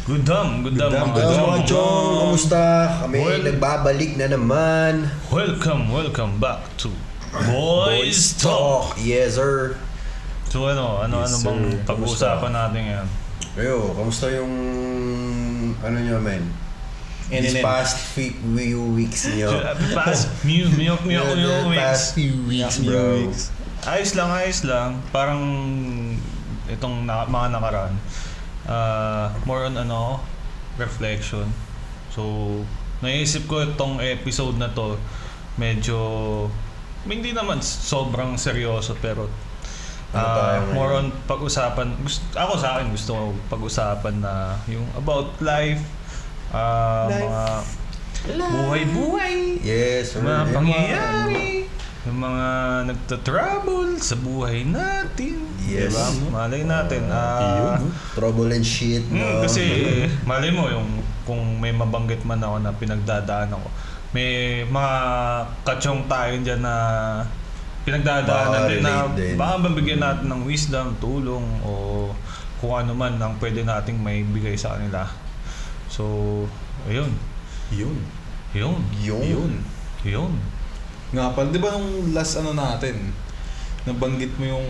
Good day mga Mga chong. chong, kamusta? Kami nagbabalik na naman. Welcome back to Boys Talk. Yes sir. So ano Yes, bang sir. pag-uusapan natin ngayon? Ayo, kamusta yung ano nyo men? These past few weeks nyo. Past few Past few weeks bro. Ayos lang. Parang itong mga nakaraan. More on reflection. So, naisip ko itong episode na to medyo hindi naman sobrang seryoso pero more on pag-usapan. Ako sa akin gusto ko pag-usapan na yung about life, mga buhay-buhay. Yes sir. Mga pangyayari, yung mga nagta-trouble sa buhay natin. Yes. Diba? Malay natin. Trouble and shit, no? Kasi malay mo yung kung may mabanggit man ako na pinagdadaanan ko. May mga kachong tayo dyan na pinagdadaanan din na baka mabigyan natin ng wisdom, tulong o kung ano man ang pwede nating may bigay sa kanila. So, ayun. Yun. Nga pala, di ba nung last natin, nabanggit mo yung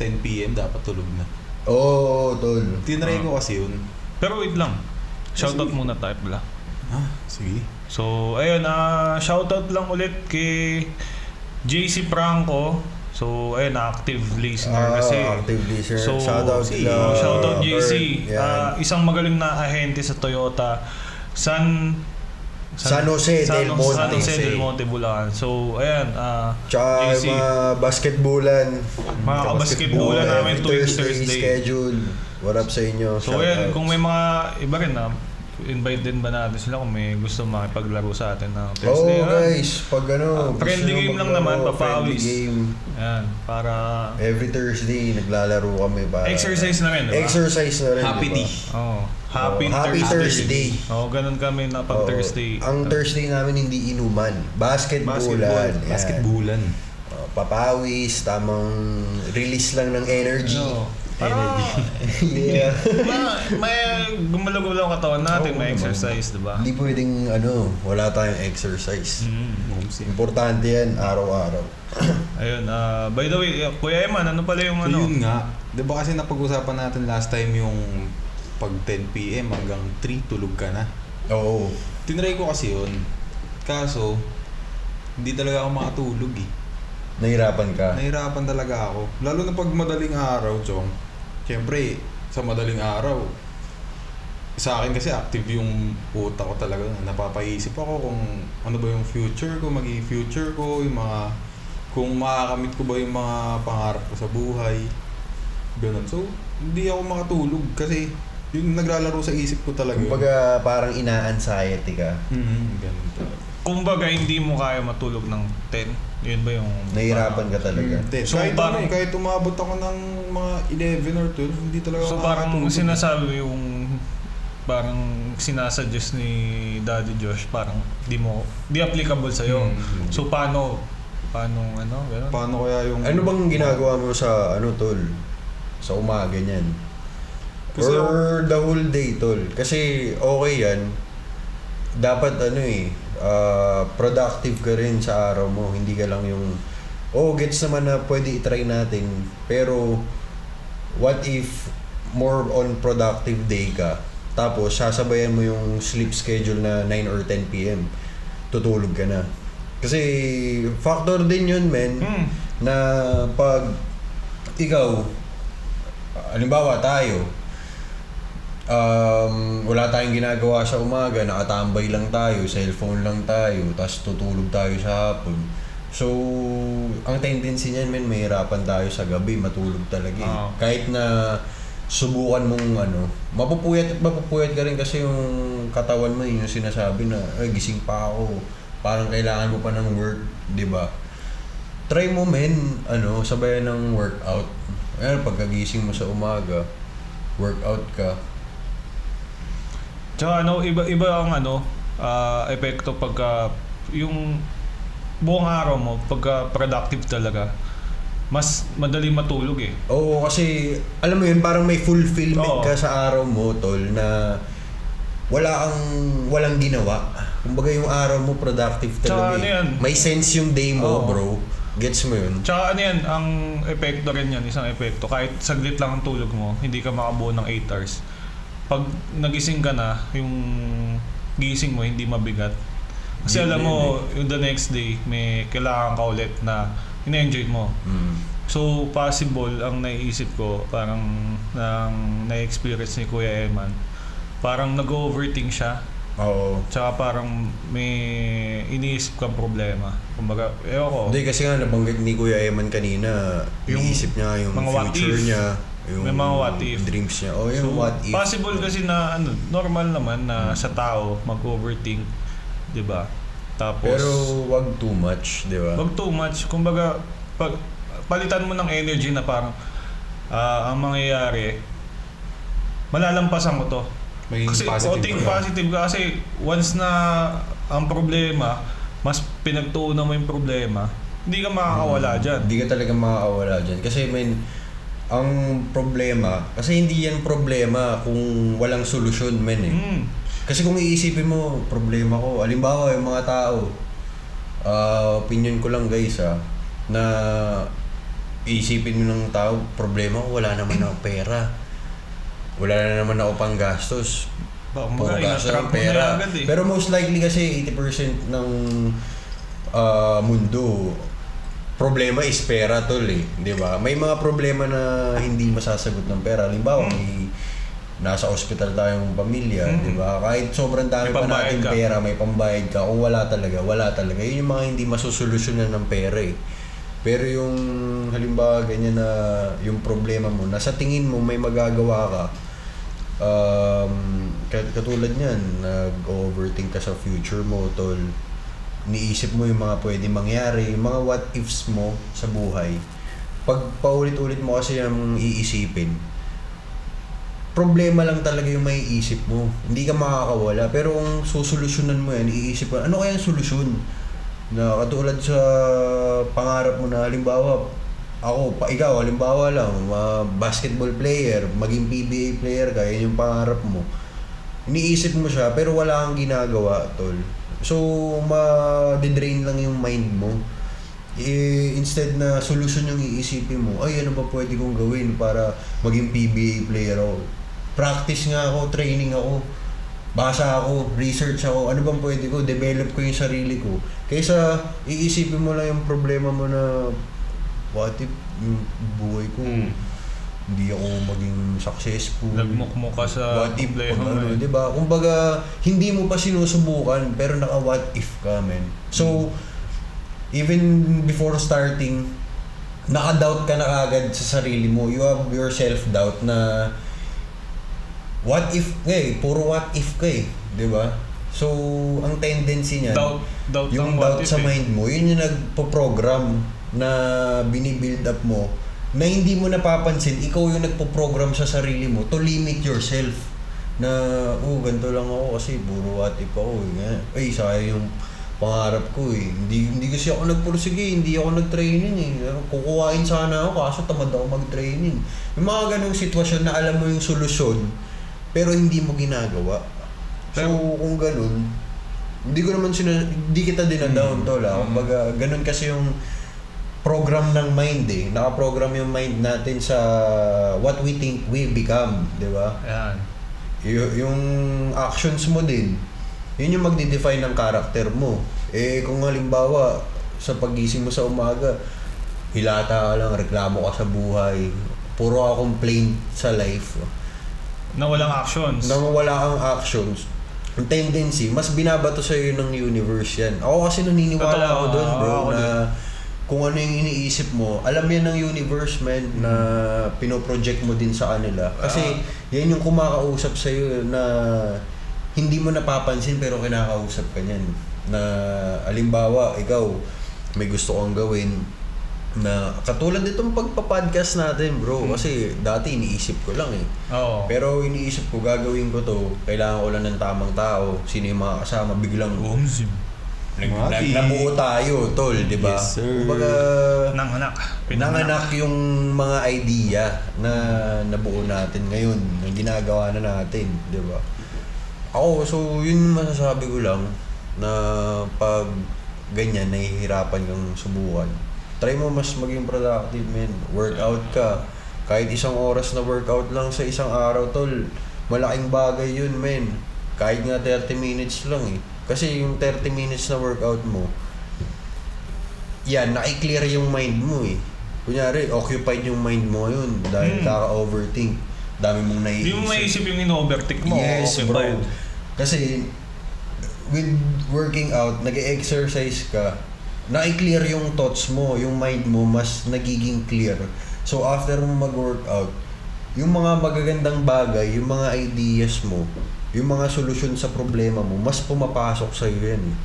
10 PM dapat tulog na. Oo, tol. Tinry ko kasi yun. Pero wait lang. Shoutout muna tayo pala. Sige. So, ayun, shoutout lang ulit kay JC Franco. So, ayun, active listener kasi. Active listener. So, Shoutout shoutout JC. Yan. Isang magaling na ahente sa Toyota. San Jose del Monte, Bulacan. So, ayan, Tsaka JC. mga basketballan. Mga kabasketballan namin tuwing Thursday Thursday. schedule. What up sa inyo? So, ayan, kung may mga iba rin invite din ba natin sila kung may gusto makipaglaro sa atin ng Thursday? guys, pag friendly game lang naman, papawis. game. Ayan, para Every Thursday, naglalaro kami para exercise na rin, diba? Exercise na rin, Happy diba? D. Happy Thursday. Ganun kami na pag Thursday. Ang Thursday namin hindi inuman. Basketballan. Yan. Basketballan. Papawis, tamang release lang ng energy. Yeah. may gumalaw-gulaw ang katawan natin, may exercise, diba? Hindi pwedeng wala tayong exercise. Importante yan, araw-araw. Ayun, by the way, Kuya Eman, ano pala yung So yun nga, di ba kasi napag-usapan natin last time yung pag 10 PM hanggang 3 tulog ka na. Oo. Tinry ko kasi yun. Kaso, hindi talaga ako makatulog eh. Nahirapan ka? Nahirapan talaga ako. Lalo na pag madaling araw, Chong. Siyempre, sa madaling araw, sa akin kasi active yung utak ko talaga. Napapaisip ako kung ano ba yung future ko, magiging future ko, yung mga, kung makakamit ko ba yung mga pangarap ko sa buhay. Ganun. So, hindi ako makatulog kasi yung naglalaro sa isip ko talaga. Kumbaga, parang ina-anxiety ka. Ganun talaga. kumbaga hindi mo kaya matulog ng 10? Yun ba yung... Nahirapan ka talaga. So, kahit umabot ako ng mga 11 or 12, hindi talaga So ako parang makakatulog. sinasabi yung... Parang sinasuggest ni Daddy Josh, parang di applicable sa'yo. So paano gano'n? Paano kaya yung... Ano bang ginagawa mo sa tol? Sa umaga niyan? Kasi Or the whole day, tol? Kasi okay yan. Dapat productive ka rin sa araw mo. Hindi ka lang yung gets naman na pwede i-try natin. Pero what if more on productive day ka, tapos sasabayan mo yung sleep schedule na 9 or 10 PM, tutulog ka na. Kasi factor din yun, men, na pag ikaw, halimbawa tayo, wala tayong ginagawa sa umaga, nakatambay lang tayo, cellphone lang tayo, tapos tutulog tayo sa hapon. So, ang tendency niyan, men, mahirapan tayo sa gabi, matulog talaga. Kahit na subukan mong mapupuyat ka rin kasi yung katawan mo, yung sinasabi na, gising pa ako, parang kailangan mo pa ng work, di ba? Try mo, men, sabayan ng workout. Ayan, pagkagising mo sa umaga, workout ka. Tsaka iba ang epekto pagka yung buong araw mo, pagka productive talaga. mas madali matulog eh. Oo, kasi alam mo yun, parang may fulfillment Oo. ka sa araw mo, tol, na walang ginawa. Kumbaga yung araw mo productive Tsaka talaga ano eh. yan? May sense yung day mo, Oo. bro. Gets mo yun? Tsaka ano yan, ang epekto rin yan, isang epekto. Kahit saglit lang ang tulog mo, hindi ka makabuo ng 8 hours. Pag nagising ka na, yung gising mo hindi mabigat. Kasi Hindi alam mo, yung the next day, may kailangan ka ulit na ina-enjoy mo. So, possible, ang naiisip ko, parang na-experience ni Kuya Eman, parang nag-overthink siya. Oo. Tsaka parang may iniisip kang problema. Kumbaga, ewan ko. Hindi, kasi nga nabanggit ni Kuya Eman kanina, Yung iniisip niya yung mga what future if. niya, yung May mga what if. dreams niya. O yung So, what if. possible kasi na normal naman na sa tao mag-overthink, 'di ba? Tapos Pero wag too much, di ba? wag too much. Kumbaga, palitan mo ng energy na parang ang mangyayari, malalampasan ko to. Maging Kasi positive think ka. positive ka kasi once na ang problema, mas pinagtuunan mo yung problema, hindi ka makakawala dyan. Hindi ka talaga makakawala dyan. Kasi ang problema, kasi hindi yan problema kung walang solusyon, men eh. Kasi kung iisipin mo, problema ko, halimbawa yung mga tao, opinion ko lang guys na iisipin mo ng tao, problema ko, wala naman ako pera. Wala na naman ako pang gastos. Puro gastos ng pera. Pero most likely kasi 80% ng mundo, problema is pera, tol eh. Di ba? May mga problema na hindi masasagot ng pera. Halimbawa, may nasa ospital tayong pamilya, di ba? Kahit sobrang dami pa natin pera, may pambayad ka. Kung wala talaga, wala talaga. Yun yung mga hindi masusolusyonan ng pera eh. Pero yung halimbawa ganyan na yung problema mo, nasa tingin mo may magagawa ka, katulad niyan, nag-overthink ka sa future mo, tol. Niisip mo yung mga pwede mangyari, yung mga what ifs mo sa buhay. Pag paulit-ulit mo kasi yung iisipin, problema lang talaga yung may isip mo. Hindi ka makakawala. Pero kung susolusyonan mo yan, iisip mo, ano kaya ang solusyon? Na katulad sa pangarap mo na halimbawa, ikaw, halimbawa lang, basketball player, maging PBA player ka, yan yung pangarap mo. Iniisip mo siya, pero wala kang ginagawa, tol. So, ma-drain lang yung mind mo. Instead na solusyon yung iisipin mo, ay, ano ba pwede kong gawin para maging PBA player ako? Practice nga ako, training ako, basa ako, research ako, ano bang pwede ko, develop ko yung sarili ko. Kaysa iisipin mo lang yung problema mo na what if yung buhay ko hindi ako maging successful. Nagmukmuk ka sa what if problema mo. di ba? Kumbaga, hindi mo pa sinusubukan pero naka what if ka, man. So, even before starting, naka-doubt ka na agad sa sarili mo. You have your self-doubt na what if puro what if ka eh, di ba? So, ang tendency niyan, Doubt yung doubt sa mind mo, yun yung nagpo-program na binibuild up mo na hindi mo napapansin, ikaw yung nagpo-program sa sarili mo to limit yourself na, ganito lang ako kasi puro what if ako eh. Ay, sayang yung pangarap ko eh. Hindi kasi ako nagpursige, hindi ako nag-training eh. Kukuhain sana ako kaso tamad ako mag-training. Yung mga ganung sitwasyon na alam mo yung solusyon pero hindi mo ginagawa. So, kung ganun, hindi kita dinadown tol ah. Kumbaga, ganun kasi yung program ng mind eh. Naka-program yung mind natin sa what we think we become, di ba? Ayan. Yung actions mo din, yun yung magde-define ng character mo. Kung halimbawa, sa pagising mo sa umaga, hilata ka lang, reklamo ka sa buhay, puro ka complain sa life, Na walang actions. nang wala kang actions, ang tendency, mas binabato sa'yo ng universe yan. Ako kasi naniniwala ako doon, bro, na kung ano yung iniisip mo, alam yan ng universe, man, na pinoproject mo din sa kanila. Kasi yan yung kumakausap sa'yo na hindi mo napapansin pero kinakausap ka niyan. Na, alimbawa, ikaw, may gusto kang gawin, na katulad itong pagpa-podcast natin, bro. Kasi dati iniisip ko lang eh. Oo. Pero iniisip ko, gagawin ko to, kailangan ko lang ng tamang tao, sino yung mga kasama, biglang Nabuo tayo, tol, di ba? Yes, sir. Kumbaga, Nanganak. nanganak yung mga idea na nabuo natin ngayon, na ginagawa na natin, di ba? Ako, so yun masasabi ko lang na pag ganyan, nahihirapan kang subukan. Try mo mas maging productive, man. Workout ka. Kahit isang oras na workout lang sa isang araw, tol, malaking bagay yun, man. Kahit nga 30 minutes lang eh. Kasi yung 30 minutes na workout mo, yan, naki-clear yung mind mo eh. Kunyari, occupied yung mind mo yun dahil kaka-overthink. Dami mong naiisip. Hindi mo maisip yung in-overtake mo. Yes, okay, bro. fine. Kasi, with working out, nag-exercise ka, naki-clear yung thoughts mo, yung mind mo, mas nagiging clear. So, after mo mag-workout, yung mga magagandang bagay, yung mga ideas mo, yung mga solusyon sa problema mo, mas pumapasok sa iyo yan eh.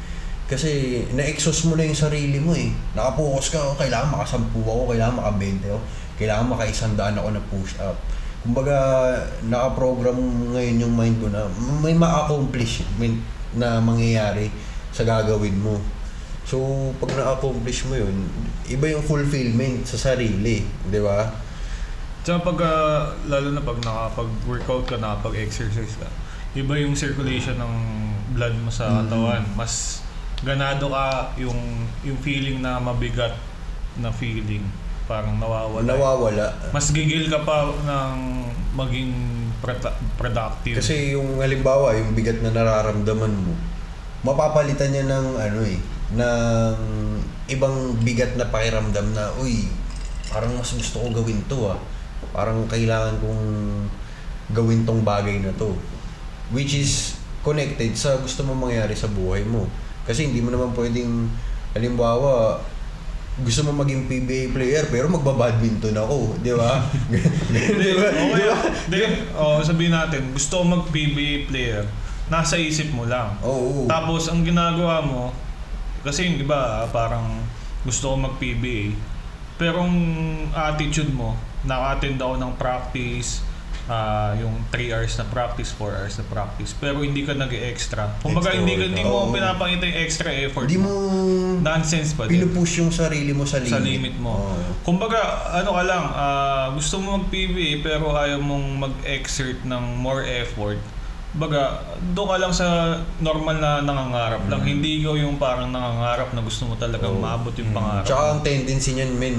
Kasi na-exhaust mo na yung sarili mo eh. Nakapokus ka, kailangan makasampu ako, kailangan maka-20 ako, kailangan maka-100 ako na push-up. Kumbaga, naka-program ngayon yung mind ko na may ma-accomplishment na mangyayari sa gagawin mo. So, pag na-accomplish mo yun, iba yung fulfillment sa sarili, di ba? Tsaka pag, lalo na pag nakapag-workout ka, nakapag-exercise ka, iba yung circulation ng blood mo sa katawan. Mas ganado ka yung feeling na mabigat na feeling. Parang nawawala. Mas gigil ka pa ng maging productive. Kasi yung halimbawa, yung bigat na nararamdaman mo, mapapalitan niya ng ng ibang bigat na pakiramdam na, uy, parang mas gusto ko gawin to ah. Parang kailangan kong gawin tong bagay na to. Which is connected sa gusto mo mangyari sa buhay mo. Kasi hindi mo naman pwedeng, halimbawa, gusto mo maging PBA player pero magbabadminton ako, di ba? Di ba? Sabihin natin, gusto ko mag-PBA player, nasa isip mo lang. Oo. Tapos ang ginagawa mo, kasi di ba, parang gusto ko mag-PBA, pero ang attitude mo, naka-attend ako ng practice, yung 3 hours na practice, 4 hours na practice, pero hindi ka nag-extra. Kumbaga hindi mo pinapakita yung extra effort. Hindi mo nonsense pa din. pinupush yung sarili mo sa limit. Sa limit mo. Kumbaga, ano ka lang, gusto mo mag-PBA pero ayaw mong mag-exert ng more effort. Kumbaga, doon ka lang sa normal na nangangarap lang. Hindi ikaw yung parang nangangarap na gusto mo talagang maabot yung pangarap. Tsaka ang tendency niyan, men,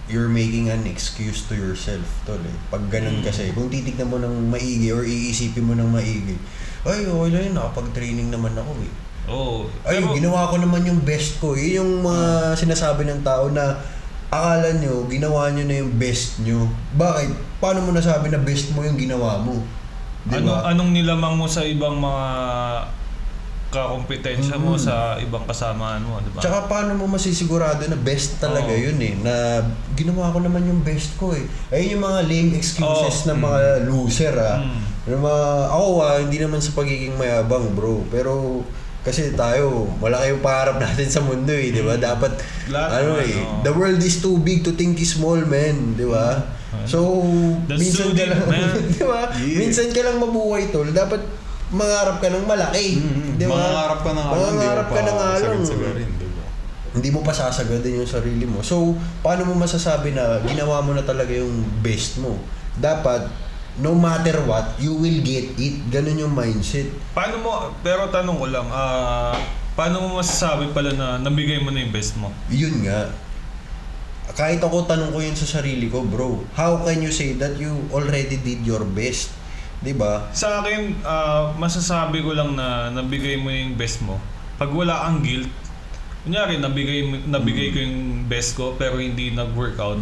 you're making an excuse to yourself, tol eh. Pag ganun kasi, kung titignan mo ng maigi or iisipin mo ng maigi, ay, okay lang yun, nakapag-training naman ako eh. Oo. Ay, ginawa ko naman yung best ko. Yun yung mga sinasabi ng tao na akala nyo, ginawa nyo na yung best nyo. Bakit? Paano mo nasabi na best mo yung ginawa mo? Diba? Anong nilamang mo sa ibang mga kakompetensya mo sa ibang kasamaan mo, di ba? Tsaka paano mo masisigurado na best talaga yun eh, na ginawa ko naman yung best ko eh. Ayun yung mga lame excuses ng mga loser Yung mga, ako hindi naman sa pagiging mayabang bro, pero kasi tayo, wala kayong pangarap natin sa mundo eh, di ba? Dapat, the world is too big to think small, man, di ba? So, minsan ka lang, di ba? Minsan ka lang mabuhay tol, dapat mangarap ka ng malaki, di ba? Mangarap ka ng alam, Hindi mo pa sasagadin yung sarili mo. So, paano mo masasabi na ginawa mo na talaga yung best mo? Dapat, no matter what, you will get it. Ganun yung mindset. Paano mo, pero tanong ko lang, paano mo masasabi pala na nabigay mo na yung best mo? Yun nga. Kahit ako tanong ko yun sa sarili ko, bro, how can you say that you already did your best? Diba? Sa akin, masasabi ko lang na nabigay mo yung best mo. Pag wala kang guilt, kunyari nabigay ko yung best ko pero hindi nag-workout.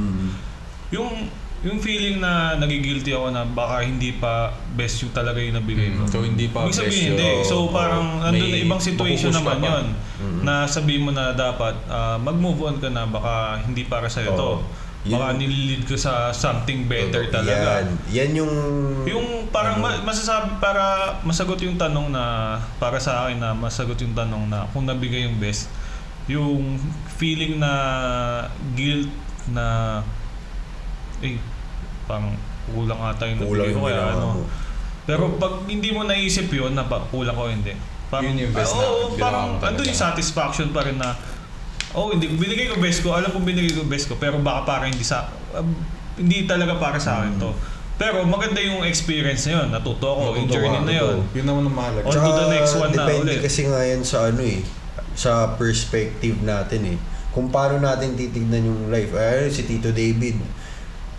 Yung feeling na nagigilty ako na baka hindi pa best yung talaga yung nabigay mo. So hindi pa best yun. Hindi. So parang nandun na ibang situation naman yun. Na sabihin mo na dapat mag-move on ka na, baka hindi para sa'yo to. Baka nililid ko sa something better talaga. Yan yung parang masasabi, para masagot yung tanong na, para sa akin na masagot yung tanong na kung nabigay yung best, yung feeling na guilt na parang kulang ata yung nabigay ko kaya ano. Pero pag hindi mo naisip yun na kulang ko hindi, Yun yung best na oo, ginawa parang mo talaga. andun yung satisfaction pa rin na hindi binigay ko best ko, alam kong binigay ko best ko, pero baka parang hindi talaga para sa akin to. Pero maganda yung experience na yun, natuto ako, yung journey na yun. Yun naman ang mahalaga. On to the next one na depende ulit. kasi nga yan sa sa perspective natin kung paano natin titignan yung life. Si Tito David,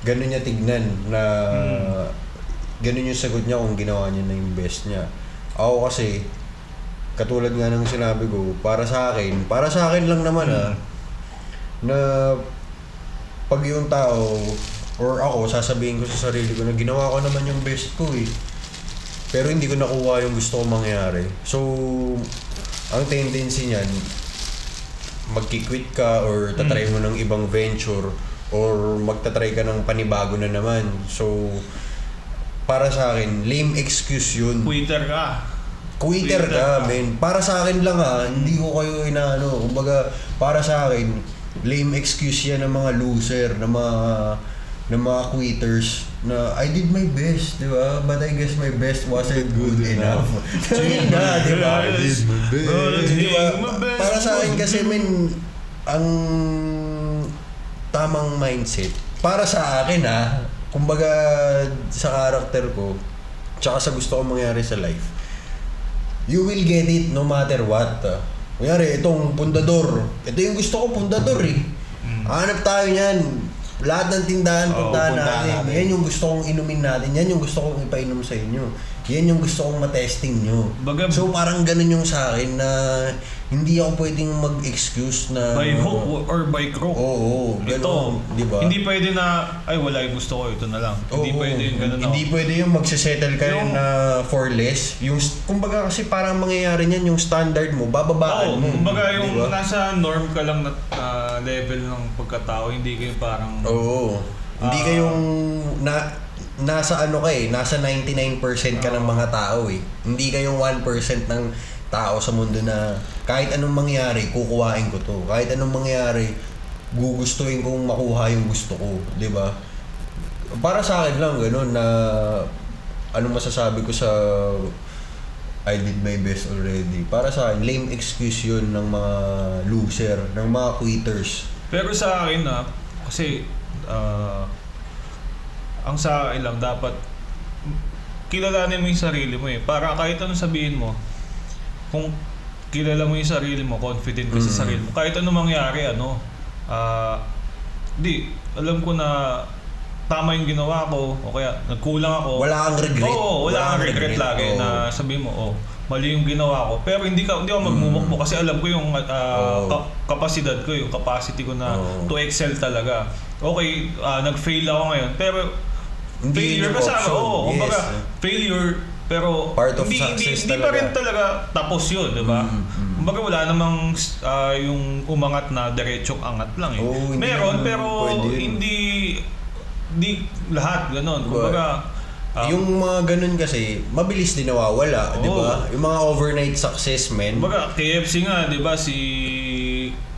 ganun niya tignan na ganun yung sagot niya kung ginawa niya na yung best niya. Ako kasi, katulad nga ng sinabi ko, para sa akin lang naman na pag yung tao or ako, sasabihin ko sa sarili ko na ginawa ko naman yung best ko pero hindi ko nakuha yung gusto kong mangyari. So, ang tendency niyan, magki-quit ka or tatry mo ng ibang venture or magtatry ka ng panibago na naman. So, para sa akin, lame excuse yun. Quitter ka. Quitter ka, men. Para sa akin lang hindi ko kayo inaano. Kumbaga, para sa akin, lame excuse yan ng mga loser, ng mga quitters na I did my best, di ba? But I guess my best wasn't good enough. Yun na, di ba? I did my best. Di ba? Para sa akin kasi, men, ang tamang mindset, para sa akin kumbaga sa karakter ko, tsaka sa gusto kong mangyari sa life, you will get it no matter what. Kunyari, itong pundador. Ito yung gusto ko, pundador Hanap tayo niyan. Lahat ng tindahan, puntahan natin. Yan yung gusto kong inumin natin. Yan yung gusto kong ipainom sa inyo. Yan yung gusto kong matesting nyo. So parang ganun yung sa akin na hindi ako pwedeng mag-excuse na by hook or by crook. Oo, ganun. Diba? Hindi pwede na, wala yung gusto ko, ito na lang. Hindi pwede yung ganun. Hindi pwede yung magsisettle kayo na for less. Yung, kumbaga kasi parang mangyayari niyan, yung standard mo, bababaan mo. Kumbaga yung diba? nasa norm ka lang na level ng pagkatao, hindi kayo parang... Hindi kayong nasa nasa 99% ka ng mga tao Hindi kayong 1% ng tao sa mundo na kahit anong mangyari, kukuhain ko to. Kahit anong mangyari, gugustuhin kong makuha yung gusto ko, 'di ba? Para sa akin lang ganun na anong masasabi ko sa I did my best already. Para sa akin, lame excuse yun ng mga loser, ng mga quitters. Pero sa akin kasi ang sa akin lang dapat kilalanin mo yung sarili mo Para kahit anong sabihin mo, kung kilala mo yung sarili mo, confident ka sa sarili mo, kahit anong mangyari, alam ko na tama yung ginawa ko o kaya nagkulang ako. Wala kang regret. Oo, wala kang regret lagi na sabihin mo, mali yung ginawa ko. Pero hindi ako magmumukmo kasi alam ko yung kapasidad ko, yung capacity ko na to excel talaga. Okay, nag-fail ako ngayon, pero failure kasama. Kumbaga, failure, pero part of success hindi pa rin talaga tapos yun, di ba? Kumbaga wala namang yung umangat na diretsong angat lang Meron, pero hindi lahat ganon. Kumbaga, yung mga ganun kasi, mabilis din nawawala, di ba? Yung mga overnight success, men. Kumbaga, KFC nga, di ba, si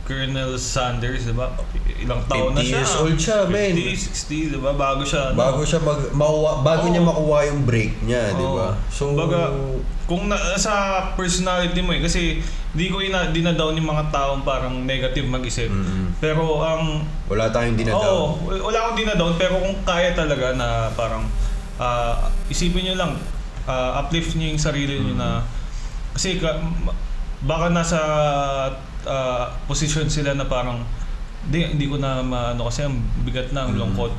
Colonel Sanders, di ba? Ilang taon na siya. 50 years old siya, men. 50, 60, di ba? Bago siya niya makuha yung break niya, di ba? So, kumbaga, kung sa personality mo kasi hindi ko dinadown yung mga taong parang negative mag-isip. Pero wala tayong dinadown. Wala akong dinadown, pero kung kaya talaga na parang isipin nyo lang, uplift nyo yung sarili nyo na kasi baka nasa position sila na parang hindi ko na kasi ang bigat na ang lungkot.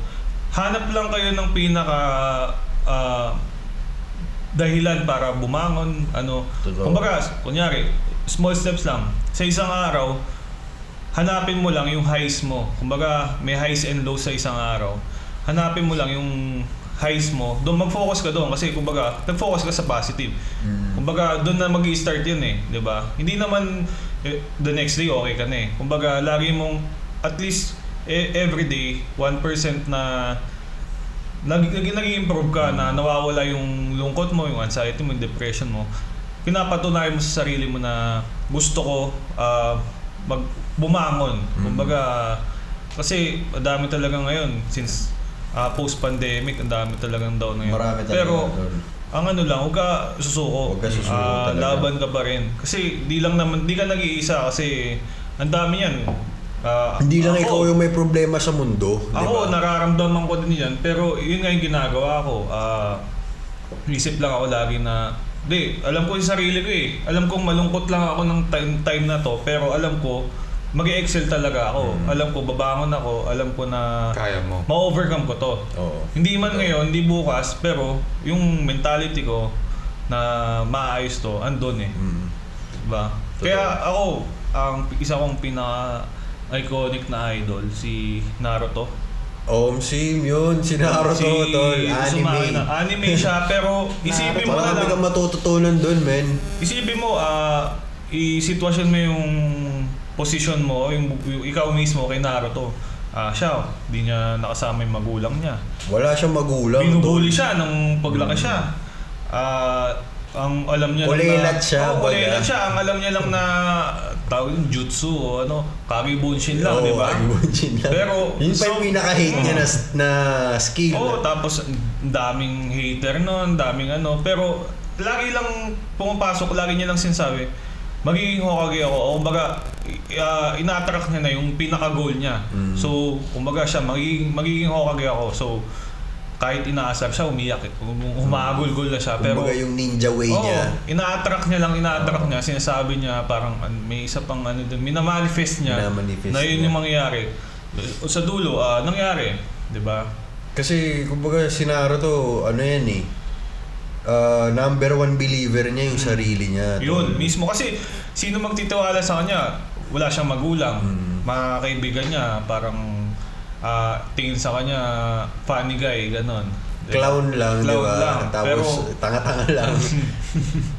Hanap lang kayo ng pinaka dahilan para bumangon, kumbaga, kunyari, small steps lang. Sa isang araw, hanapin mo lang yung highs mo. Kumbaga, may highs and lows sa isang araw. Hanapin mo lang yung highs mo. Doon mag-focus ka doon kasi kumbaga, nag-focus ka sa positive. Kumbaga, doon na mag-i-start yun 'di ba? Hindi naman the next day okay ka na Kumbaga, lagi mong at least every day 1% na nag-improve ka na nawawala yung lungkot mo, yung anxiety mo, yung depression mo. Pinapatunayan mo sa sarili mo na gusto ko bumangon. Kumbaga, kasi dami talaga ngayon since post-pandemic, ang dami talagang down ngayon. Marami talaga pero doon. ang ano lang, huwag ka susuko. Huwag ka susuko talaga. Laban ka pa rin. Kasi di ka nag-iisa kasi ang dami yan. Hindi lang ako, ikaw yung may problema sa mundo, di Ako, ba? nararamdaman ko din yan. Pero yun nga yung ginagawa ko. Isip lang ako lagi na, alam ko yung sarili ko eh. Alam kong malungkot lang ako ng time na to. Pero alam ko, mag-excel talaga ako. Alam ko, babangon ako. Alam ko na Kaya mo. ma-overcome ko to. Oo. Hindi man ngayon, hindi bukas, pero yung mentality ko na maayos to, andun eh. Diba? Kaya ako, isa kong pinaka-iconic na idol, si Naruto. Sim yun, si Naruto, tol. Uzumaki Anime. Anime siya, pero isipin mo na Marami lang. kang matututunan dun, men. Isipin mo, i-sitwasyon mo yung position mo, yung ikaw mismo kay Naruto. Siya, di niya nakasama yung magulang niya. Wala siyang magulang. Binubuli siya nung paglaki siya. Ang alam niya Kulilat siya, baga. kulilat siya. Ang alam niya lang na tawag yung jutsu o Kage Bunshin lang, di ba? Kage Bunshin lang. Pero yun pa yung pinaka-hate niya na skill. tapos ang daming hater nun, daming ano. Pero lagi lang pumapasok, lagi niya lang sinasabi, magiging Hokage ako. O kumbaga, ina-attract niya na yung pinaka-goal niya. So, kumbaga siya, magiging Hokage ako. So, kahit inaasar siya, umiyak. Humagulgol na siya. Pero, kumbaga yung ninja way niya. ina-attract niya. Sinasabi niya, parang may isa pang ano dun. Minamanifest niya na yun yung mangyayari. Sa dulo, nangyari. Diba? Kasi, kumbaga, si Naruto, ano yan eh, number one believer niya yung sarili niya. Yun, mismo. Kasi, sino magtitiwala sa kanya? Wala siyang magulang. Mga kaibigan niya, parang tingin sa kanya, funny guy, ganon. Clown lang, di Clown ba? lang. Tapos, tanga-tanga lang.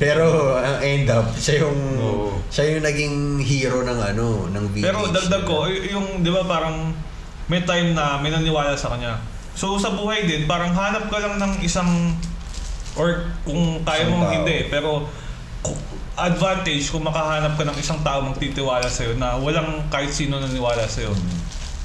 Pero, ang end up, siya yung naging hero ng village. Pero dagdag ko, yung, di ba parang, may time na may naniwala sa kanya. So, sa buhay din, parang hanap ka lang ng isang, or kung kaya Isang mong tao. hindi, pero advantage kung makahanap ka ng isang tao magtitiwala sa'yo na walang kahit sino naniwala sa'yo.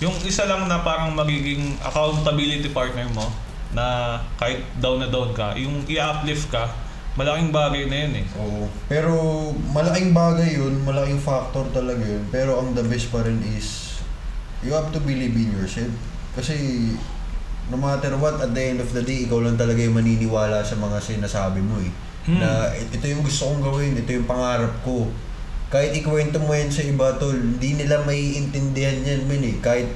Yung isa lang na parang magiging accountability partner mo na kahit down na down ka, yung i-uplift ka, malaking bagay na yun eh. Oo. Pero malaking bagay yun, malaking factor talaga yun. Pero ang the best pa rin is, you have to believe in yourself. Kasi no matter what, at the end of the day, ikaw lang talaga yung maniniwala sa mga sinasabi mo eh. Na ito yung gusto kong gawin, ito yung pangarap ko. Kahit ikwento mo yan sa iba, tol, hindi nila maiintindihan yan, men eh. Kahit,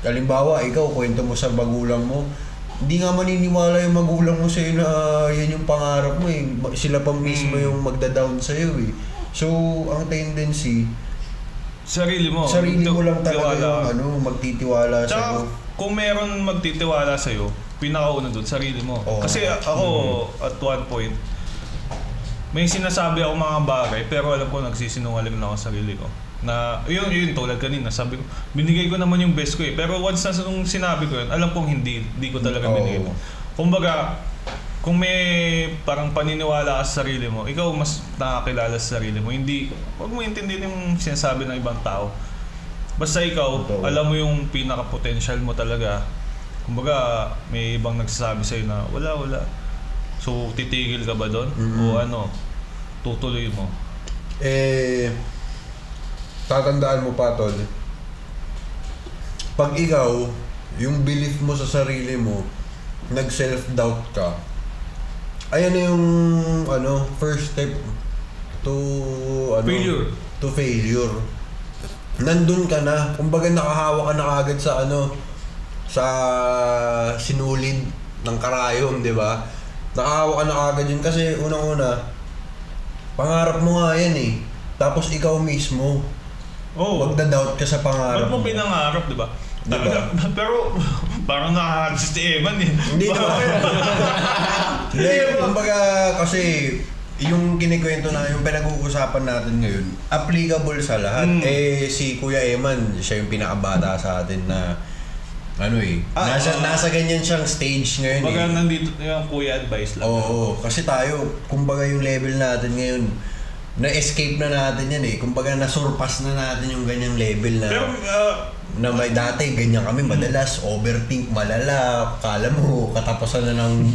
halimbawa, ikaw, kwento mo sa magulang mo, hindi nga maniniwala yung magulang mo sa'yo na yan yung pangarap mo eh. Sila pa mismo yung magda-down sa'yo eh. So, ang tendency, Sarili mo lang talaga tiwala. yung magtitiwala Tsaka, sa'yo. kung meron magtitiwala sa'yo, pinakauna doon, sarili mo. Oo. Kasi ako, at one point, may sinasabi ako mga bagay, pero alam ko nagsisinungaling na ako sa sarili ko. Na, yun, tulad kanina, sabi ko, binigay ko naman yung best ko eh. Pero once na nung sinabi ko yun, alam kong hindi ko talaga binigay. Kumbaga, kung may parang paniniwala ka sa sarili mo, ikaw mas nakakilala sa sarili mo. Huwag mo intindihin yung sinasabi ng ibang tao. Basta ikaw, alam mo yung pinaka-potential mo talaga. Kumbaga, may ibang nagsasabi sa'yo na wala. So, titigil ka ba doon? O tutuloy mo? Tatandaan mo pa, tol. Pag ikaw, yung belief mo sa sarili mo, nag-self-doubt ka, ayan na yung first step to Failure. To failure. Nandun ka na. Kumbaga nakahawa ka na kagad sa sa sinulid ng karayom, di ba? Nakahawa ka na kagad yun kasi unang-una, pangarap mo nga yan eh. Tapos ikaw mismo, magda-doubt ka sa pangarap mo. Ba't mo pinangarap, di ba? Diba? Pero parang nakahagis si Eman eh. Hindi naman. Kumbaga kasi yung kinikwento na yung pinag-uusapan natin ngayon, applicable sa lahat. Si Kuya Eman, siya yung pinakabata sa atin na nasa ganyan siyang stage ngayon. Kumbaga nandito yung kuya advice lang. Oo, kasi tayo, kumbaga yung level natin ngayon, na-escape na natin yan eh. Kumbaga na-surpass na natin yung ganyang level na Pero, na may dati ganyan kami madalas overthink malala, kala mo katapusan na ng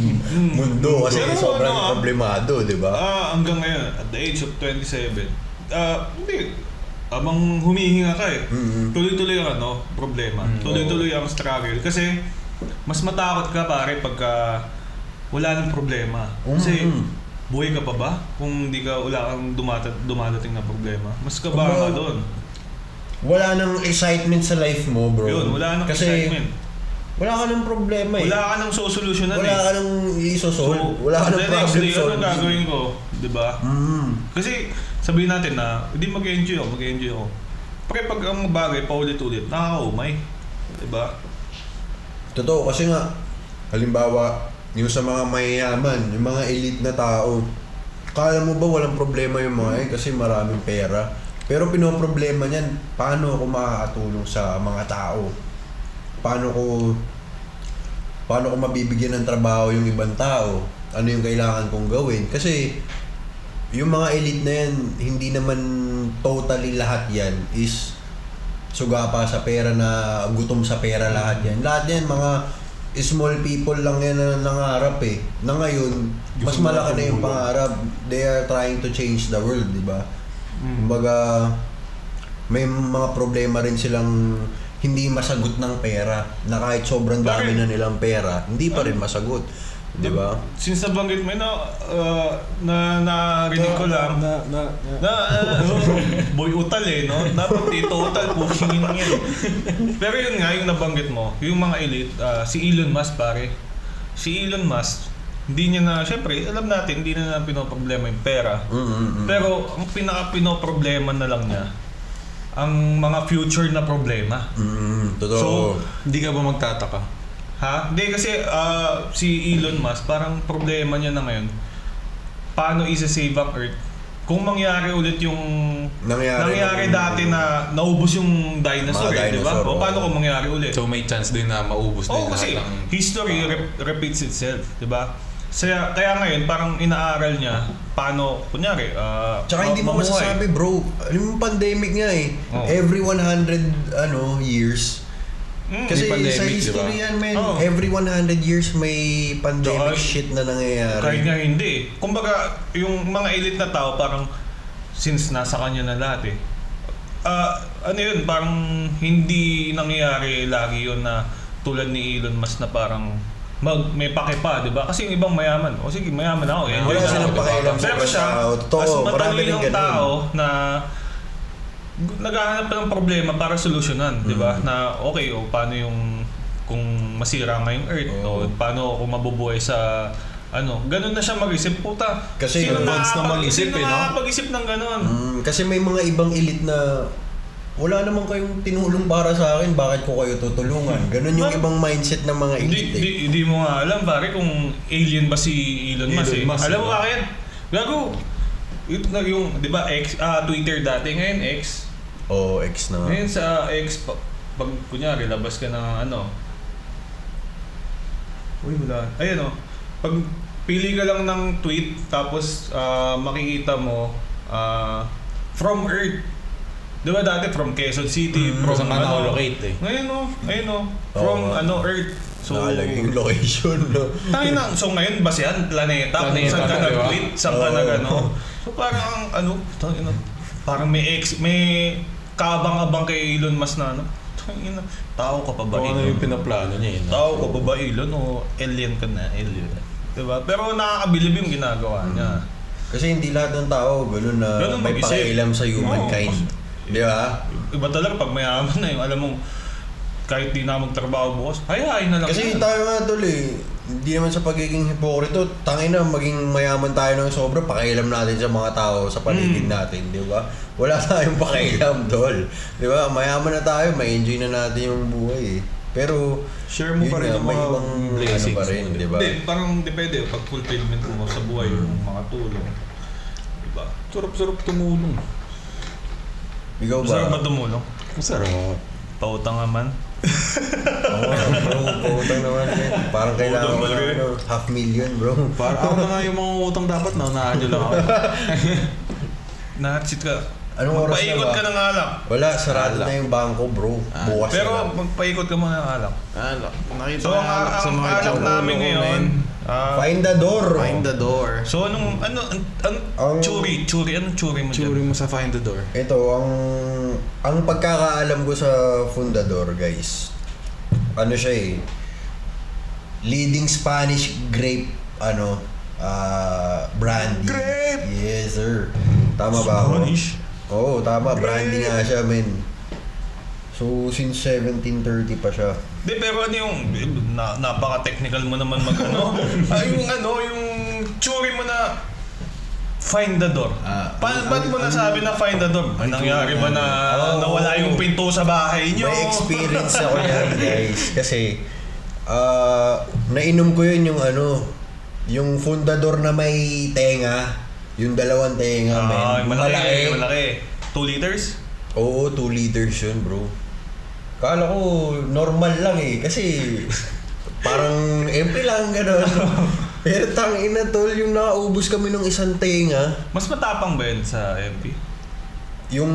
mundo kasi Pero sobrang problemado, di ba? hanggang ngayon, at the age of 27, hindi, abang humihinga ka eh. Tuloy-tuloy ang problema. Tuloy-tuloy ang struggle. Kasi, mas matakot ka pare pagka wala ng problema. Kasi, buhay ka pa ba kung hindi ka wala kang dumadating na problema? Mas kababa ka doon. Wala nang excitement sa life mo, bro. Yun, wala nang kasi excitement. Wala ka ng problema eh. Wala ka nang sosolusyonan Wala ka nang i-solve. Wala ka ng problem solving. Ano gagawin ko? Diba? Kasi sabihin natin na hindi mag-enjoy ako. Pero pag ang bagay paulit-ulit, nakakaumay. Diba? Totoo, kasi nga, halimbawa, yung sa mga mayayaman, yung mga elite na tao, kala mo ba walang problema yung mga yun kasi maraming pera? Pero pinoproblema niyan, paano ako makakatulong sa mga tao? Paano ko mabibigyan ng trabaho yung ibang tao? Ano yung kailangan kong gawin? Kasi yung mga elite na yan, hindi naman totally lahat yan is sugapa sa pera na gutom sa pera lahat yan. Lahat yan, mga small people lang yan na nangarap eh. Na ngayon, mas malaki na yung pangarap. They are trying to change the world, di ba? Kumbaga, may mga problema rin silang hindi masagot ng pera. Na kahit sobrang dami na nilang pera, hindi pa rin masagot. Di ba? Since nabanggit mo narinig ko lang boy utal eh, no? Dapat dito utal, pushingin lang yan. Pero yun nga, yung nabanggit mo, yung mga elite, si Elon Musk pare. Si Elon Musk, hindi niya na, syempre, alam natin, hindi na pinoproblema yung pera. Pero ang pinaka-pinoproblema na lang niya, ang mga future na problema. Totoo. So, Hindi ka ba magtataka? Ha? Hindi kasi si Elon Musk, parang problema niya na ngayon, paano isa-save ang Earth? Kung mangyari ulit yung nangyari dati na naubos yung dinosaur, di ba? O paano kung mangyari ulit? So may chance din na maubos din Oo, kasi lahat ng... history repeats itself, di ba? Kaya ngayon, parang inaaral niya paano, kunyari, Tsaka hindi mo mamuhay. masasabi, bro. Yung pandemic nga eh. Oh. Every 100 years. Kasi May pandemic, sa history diba? yan, man. Oh. Every 100 years may pandemic Tsaka, shit na nangyayari. Kahit nga hindi. Kumbaga, yung mga elite na tao, parang since nasa kanya na lahat eh. Ano yun, parang hindi nangyayari lagi yun na tulad ni Elon Musk na parang may pake pa, di ba? Kasi yung ibang mayaman, o sige, mayaman ako. Wala silang pakialam sa Pero siya, tao. Totoo, as marami rin matalinong ganun. tao na naghahanap ng problema para solusyonan, di ba? Na okay, o paano yung kung masira nga yung Earth, o paano ako mabubuhay sa ganun na siya mag-isip. Puta, Kasi advance na mag-isip sino eh, no? nakakapag-isip ng ganun? Kasi may mga ibang elite na wala naman kayong tinulong para sa akin, bakit ko kayo tutulungan? Ganun yung ibang mindset ng mga elite eh. Hindi mo nga alam pare kung alien ba si Elon Musk eh. Musk, Alam mo diba? bakit? Gago. Yung, di ba, Twitter dati, ngayon X. Oo, X na. Ngayon sa X, pag kunyari, labas ka ng uy, wala. Ayan o. Pag pili ka lang ng tweet, tapos makikita mo from Earth. Di ba dati from Quezon City, from Saan ka na-locate eh. Ngayon o, from Earth. So, Nakalagay yung location, no? So ngayon, basehan, planeta, kung saan ka diba? nag-tweet, saan ka nag-ano. So parang parang may kaabang-abang kay Elon Musk na tao ka pa ba, Kung ano Elon? yung pinaplano niya eh. no? Tao ka pa ba, Elon? O alien ka na, alien? Diba? Pero nakakabilib yung ginagawa niya. Kasi hindi lahat ng tao ganun na Ganun may mag-isip. pakialam sa humankind. Di ba? Iba talaga pag mayaman na yung alam mong kahit di na magtrabaho bukas, hayahay na lang Kasi yan. tayo nga tol eh, hindi naman sa pagiging hipokrito, tangin na maging mayaman tayo ng sobra, pakialam natin sa mga tao sa paligid natin, di ba? Wala tayong pakialam, tol. Di ba? Mayaman na tayo, ma-enjoy na natin yung buhay eh. Pero, Share mo yun pa rin nga, yung may mga ibang blessings pa rin, mo, di ba? Hindi, parang depende pag fulfillment mo sa buhay yung mga tulong. Diba? Sarap-sarap tumulong. Ikaw ba? Masarap ba tumulong? Masarap. Pautang naman. Oo, bro, pautang naman yan. Parang kailangan ko Pautang ng talaga. 500,000 bro. Para ako na nga yung mga utang dapat, naunahan nyo lang ako. Na-hotseat ka. Anong oras na Magpaikot ba? ka ng alak. Wala, sarado Alak. na yung bangko, bro. Bukas Pero na lang. magpaikot ka muna ng alak. Nakita So, ko ang yung alak sa ang mga alak tiyang namin ulo ko, ngayon, men. Find the door. Find the door. So, anong churi, anong churi mo Churi dyan? mo sa find the door. Ito, ang pagkakaalam ko sa Fundador, guys, ano siya eh, leading Spanish grape, brandy. Grape! Yes, sir. Tama ba ako? Spanish? Oo, tama. Brandy nga siya, men. So, since 1730 pa siya. Di, pero ano yung, napaka-technical mo naman yung churi mo na find the door. Ba't mo nasabi na find the door? Nangyari ba na nawala yung pinto sa bahay nyo? May experience ako yan, guys. Kasi, nainom ko yun yung Fundador na may tenga. Yung dalawang tenga, men. Malaki. 2 liters? Oo, 2 liters yun, bro. Kala ko normal lang eh. Kasi parang empty lang, gano'n. Pero tangina tol, yung nakaubos kami ng isang tenga. Mas matapang ba yun sa MP? Yung,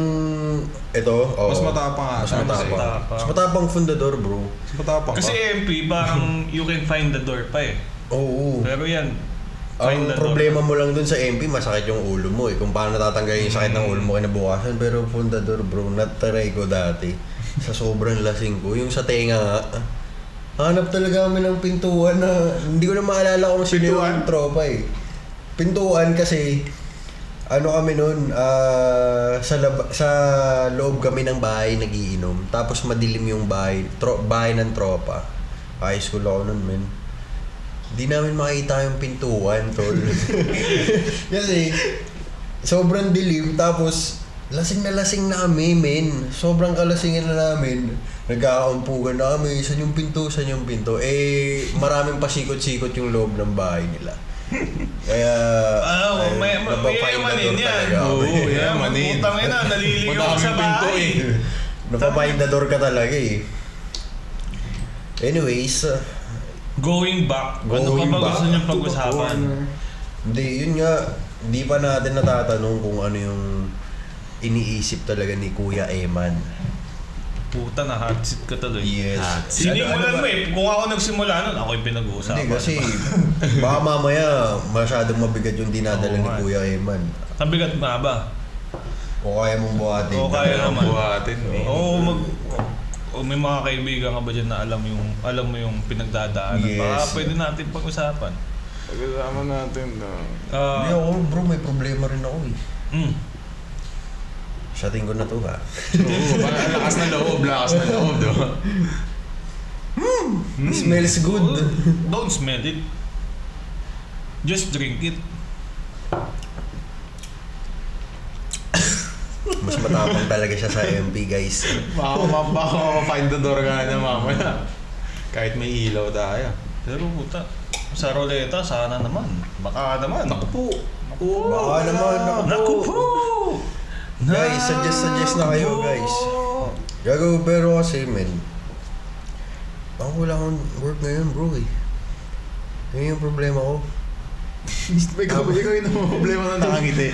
oo. Mas matapang nga. Mas matapang. Mas matapang Fundador, bro. Mas matapang Kasi pa. MP, parang you can find the door pa eh. Oo. Pero yan, Ang the problema mo lang dun sa MP, masakit yung ulo mo eh. Kung paano natatanggalin yung sakit ng ulo mo kinabukasan. Pero Fundador, bro, nataray ko dati. Sa sobrang lasing ko. Yung sa tenga nga, hanap talaga kami ng pintuan na hindi ko na maalala kung sino yung tropa eh. Pintuan kasi, kami nun, sa loob kami ng bahay nagiinom. Tapos madilim yung bahay ng tropa. High school ako nun, men. Di namin makita yung pintuan, tol. Kasi, sobrang dilim, tapos, lasing na kami, men. Sobrang kalasingan na namin. Nagkakaumpugan na kami, saan yung pinto? Eh, maraming pasikot-sikot yung loob ng bahay nila. Kaya, may yamanin yan. Yamanin. Putang ina, naliligaw ka sa Madaming pinto bahay. napapahindador ka talaga eh. Anyways, Going back, ano pa Going ba back? gusto niyong pag-usapan? hindi, yun nga, di pa natin natatanong kung ano yung iniisip talaga ni Kuya Eman. Puta, na hot seat ka tuloy. Yes. Sinimulan mo eh. Kung ako nagsimula nun, ako yung pinag-uusapan. Hindi kasi, baka mamaya masyadong mabigat yung dinadala ni Oo nga. Kuya Eman. Kabigat nga ba? O kaya mong buhatin. O kaya naman. Buhatin, eh. O may mga kaibigan ka ba dyan na alam mo yung pinagdadaanan? Yes. Baka pwede natin pag-usapan. Pag-usama natin na. Hindi ako, bro, may problema rin ako eh. Shating ko na to ha. Oo, lakas na loob, diba? Smells good. Don't smell it. Just drink it. Mas matapang talaga siya sa MP, guys. Baka find the door ka na mamaya. Kahit may ilaw tayo. Pero puta, sa roleta, sana naman. Baka naman. Naku po. Baka naman, Naku po! Guys, suggest na kayo, guys. Gago, pero kasi, men, ako wala akong work ngayon, bro, eh. Yun yung problema ko. Ikaw yung problema na nakangiti.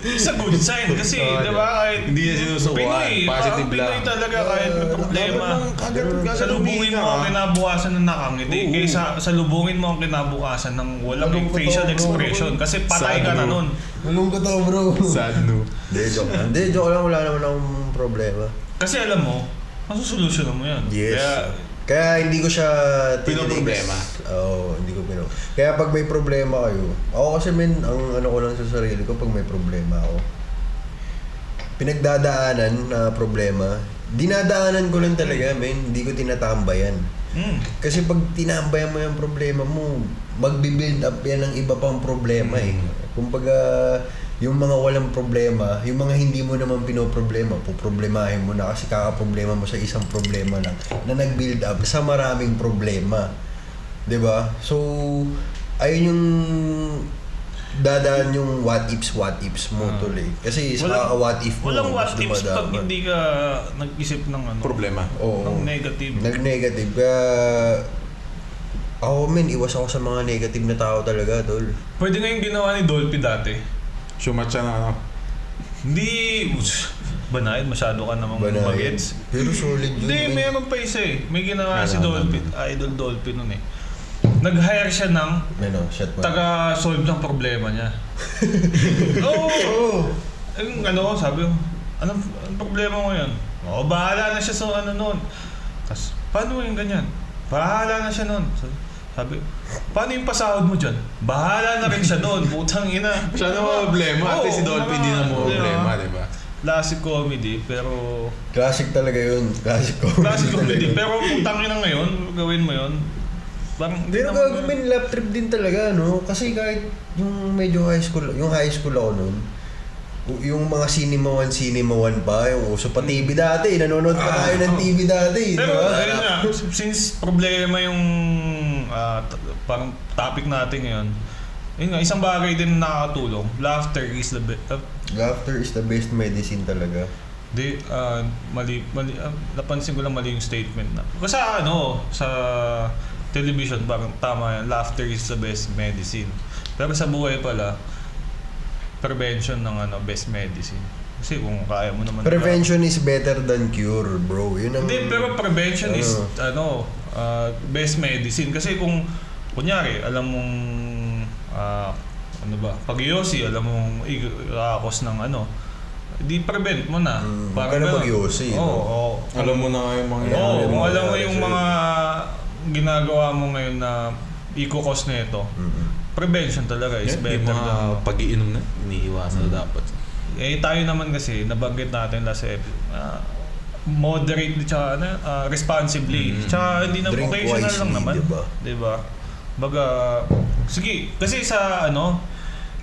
It's a good sign kasi, di ba, kahit Hindi niya sinusukuan. Positive lang. Pinoy talaga kahit may problema. Agad Salubungin mo ang kinabukasan ng nakangiti kaysa salubungin mo ang kinabukasan ng walang facial expression kasi patay ka na nun. Nalungkot ako, bro. Sad no. Hindi, joke lang. Wala naman akong problema. Kasi alam mo, masusolusyonan mo yan. Yes. Kaya hindi ko siya Pinoproblema. Oo, hindi ko Kaya pag may problema kayo, ako kasi ang ano ko lang sa sarili ko pag may problema ako. Pinagdadaanan na problema, dinadaanan ko lang talaga, men. Hindi ko tinatambayan. Kasi pag tinambayan mo yung problema mo, magbi-build up yan ng iba pang problema eh. Kumbaga, yung mga walang problema, yung mga hindi mo naman pinoproblema, puproblemahin mo na kasi kakaproblema mo sa isang problema lang na nag-build up sa maraming problema. 'Di ba? So, ayun yung dadaan yung what ifs mo tuloy. Kasi sa what if mo, walang what mas ifs pag dumadaman. hindi ka nag-isip ng ano. Problema. Oo. Ng negative. Nag-negative. Kaya, ako iwas ako sa mga negative na tao talaga, tol. Pwede nga yung ginawa ni Dolphy dati. Shumatcha na ano. Hindi, banayad, masyado ka namang Banayad. bagets. Pero solid yun. Hindi, men. meron pa isa eh. May ginawa si Ano, Dolphin, Idol Dolphin nun eh. Nag-hire siya ng Ano, shit mo. taga-solve ng problema niya. Oo! Oo. Yung ano, sabi ko, anong problema mo yun? Oo, bahala na siya sa ano nun. Tapos, paano yung ganyan? Bahala na siya nun. Sabi, paano yung pasahod mo dyan? Bahala na rin siya doon. Putang ina. Siya na problema. At least si Oo, Dolphin din na problema, di ba? Classic comedy, pero... Classic talaga yun. Classic comedy. Classic comedy, talaga. pero putang ina ngayon, gawin mo yun. Parang, hindi Pero naman- gagawin lap trip din talaga, no? Kasi kahit yung medyo high school ako noon, yung mga Cinema 1 pa, yung uso pa TV dati, nanonood pa tayo ng TV dati, di Pero ba? ayun nga, since problema yung parang topic natin ngayon, yun nga, isang bagay din na nakakatulong. Laughter is the best. Laughter is the best medicine talaga. Mali, napansin ko lang mali yung statement na. Kasi sa television, parang tama yan, laughter is the best medicine. Pero sa buhay pala, prevention ng best medicine. Kasi kung kaya mo naman... Prevention is better than cure, bro. Yun ang... Hindi, pero prevention is best medicine. Kasi kung, kunyari, alam mong, pag-yosi, alam mong ikakos ng di prevent mo na. Huwag ka na mag-yosi, no? Oo. Alam mo na nga yung mga... Oo, kung alam mo nangyari yung sa'yo. mga ginagawa mo ngayon na ikukos na ito, prevention talaga is Yung better mga than... pag-iinom na, iniiwasan na dapat. Tayo naman kasi, nabanggit natin last episode, moderately tsaka responsibly. Tsaka hindi na Drink occasional wisely, lang naman. diba? Diba? Baga, sige, kasi sa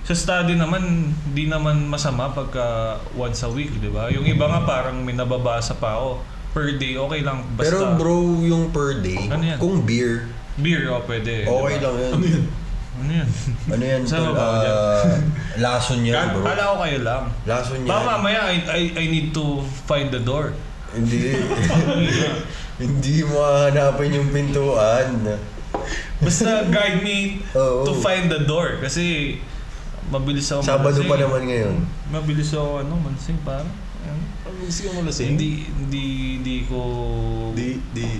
study naman, di naman masama pagka once a week, di ba? Yung iba nga parang may nababasa pa ako. Per day, okay lang. Basta, Pero bro, yung per day, Ano yan? kung beer, beer, pwede. okay diba? lang yun. Ano yan? Ano yan? Sama tol? ba ako dyan? Lason yan, bro. Kala ko kayo lang. Lason yan. Baka mamaya, I need to find the door. Hindi. Hindi mo hahanapin yung pintuan. Basta guide me Oo. to find the door. Kasi mabilis ako Sabado malasing. pa naman ngayon. Mabilis ako malasing parang. Pag gusto mo lasing? Hindi ko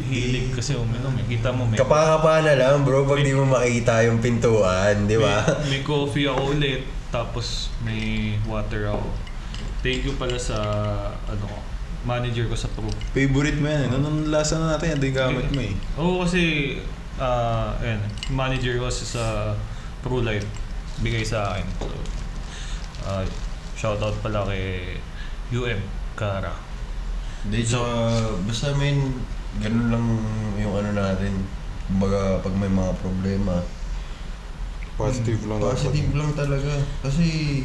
hilig kasi uminom. Kita mo may Kapaka na lang, bro, pag di mo makita yung pintuan, di ba? may coffee ako ulit, tapos may water ako. Thank you pala sa manager ko sa Pro. Favorite mo yan eh. Nanunlasan na natin yan, di gamit mo eh. Oo, kasi manager ko sa Pro Life bigay sa akin. So, shoutout pala kay UM Kara. Di, basta ganun lang yung natin. Kumbaga, pag may mga problema, Positive lang. positive lang talaga. Kasi,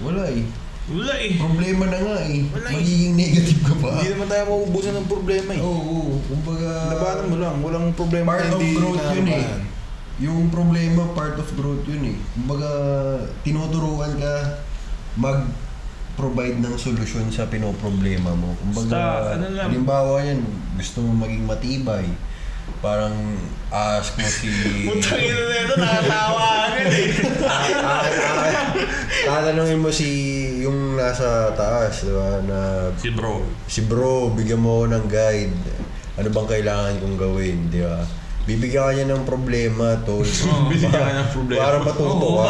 wala eh. Wala eh. Problema na nga eh. Wala eh. Magiging negative ka pa. Hindi naman tayo mauubusan ng problema eh. Oo, kumbaga... Labanan mo lang, walang problema. Part of hindi growth yun eh. kinalabanan. Yung problema, part of growth yun eh. Kumbaga, tinuturuan ka mag-provide ng solusyon sa pinoproblema mo. Kumbaga, Basta, lang. halimbawa yan, gusto mo maging matibay. Parang ask mo si... Putang ina na ito, nakatawa agad eh. Tatanungin mo yung nasa taas, di ba? Na, si bro, bigyan mo ako ng guide. Ano bang kailangan kong gawin, di ba? Bibigyan ka niya ng problema, tol. Bibigyan ka ng problema. Para matuto ka.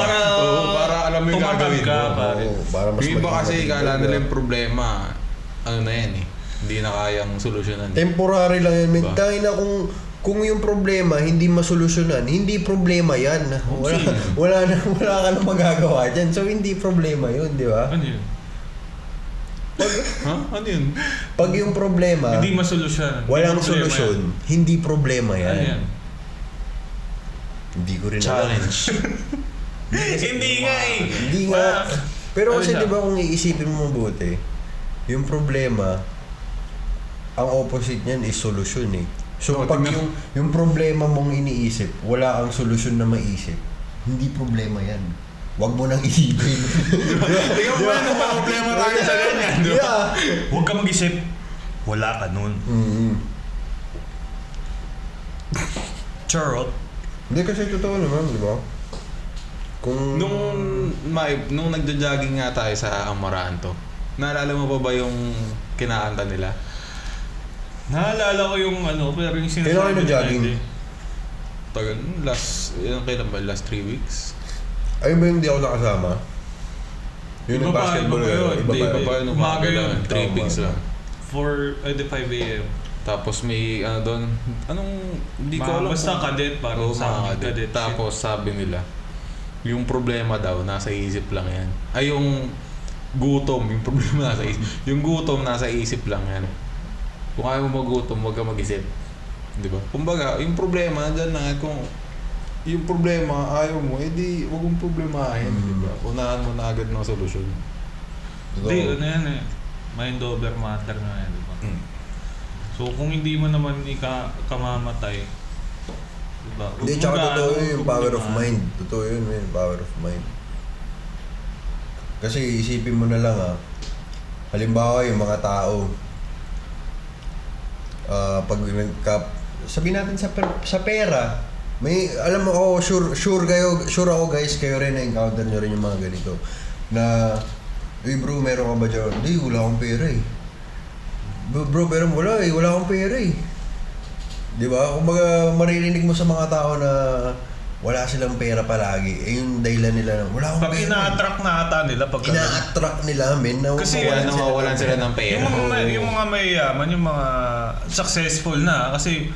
Para alam mo yung tumatag gagawin ka, mo. pare. Oo, para mas Yung iba maging kasi matibay kala ka. nila yung problema, ano na yan eh. Hindi na kayang solusyonan. Temporary lang yan. Diba? Dahil na kung yung problema hindi masolusyonan, hindi problema yan. Wala ka na magagawa dyan. So, hindi problema yun, di ba? Ano yun? Ha? Ano yun? Pag yung problema, Hindi masolusyon. walang Hindi problema solusyon, hindi problema yan. Ano yan? yan. Hindi ko rin alam. Challenge. Hindi nga eh. Hindi nga. Pero Ano kasi siya? di ba kung iisipin mo mabuti, yung problema, ang opposite niyan is solusyon eh. So Oo, pag tingnan- yung problema mong iniisip, wala kang solusyon na maisip, hindi problema yan. Huwag mo nang isipin. Tingnan mo yan, ang problema tayo sa ganyan. Di ba? Yeah. Huwag ka mag-isip. Wala ka nun. Mm-hmm. Charot. Hindi kasi totoo naman, di ba? Kung... Nung nung nagja-jogging nga tayo sa Amaranto, naalala mo pa ba yung kinakanta nila? Naalala ko yung ano, pero yung Kailan kayo sinasabi nag-jogging? nila, Tagal, kailan ba? Last 3 weeks? Ayun ba yung hindi ako nakasama? Yung Iba pa, basketball iba pa yun. Hindi, iba pa yun. Umaga yun. 3 weeks lang. 5 a.m. Tapos may ano doon, hindi ko alam. Basta cadet, parang Oo, sa mga cadet. Tapos sabi nila, yung problema daw, nasa isip lang yan. Ay, yung gutom, yung problema nasa isip. Yung gutom, nasa isip lang yan. Kung ayaw mo magutom, huwag ka mag-isip. Di ba? Kumbaga, yung problema, dyan na kung yung problema, ayaw mo, edi huwag mong problemahin. Di ba? Unahan mo na agad ng solusyon. Hindi, ano yan eh. Mind over matter nga yan, di ba? So, kung hindi mo naman kamamatay, di ba? Hindi, tsaka totoo yun, yung power of mind. Totoo yun, yung power of mind. Kasi isipin mo na lang halimbawa yung mga tao, pag sabihin natin sa pera, may, alam mo ako, sure ako guys, kayo rin na-encounter nyo rin yung mga ganito. Na, bro, meron ka ba dyan? Hindi, wala akong pera eh. Bro, pero wala akong pera eh. Di ba? Kumbaga, maririnig mo sa mga tao na wala silang pera palagi. Eh, yung dahilan nila na wala akong Pag pera. ina-attract na ata nila pag Ina-attract nila, men, na Kasi Nawawalan sila ng pera. yung mga mayayaman, yung mga successful na, kasi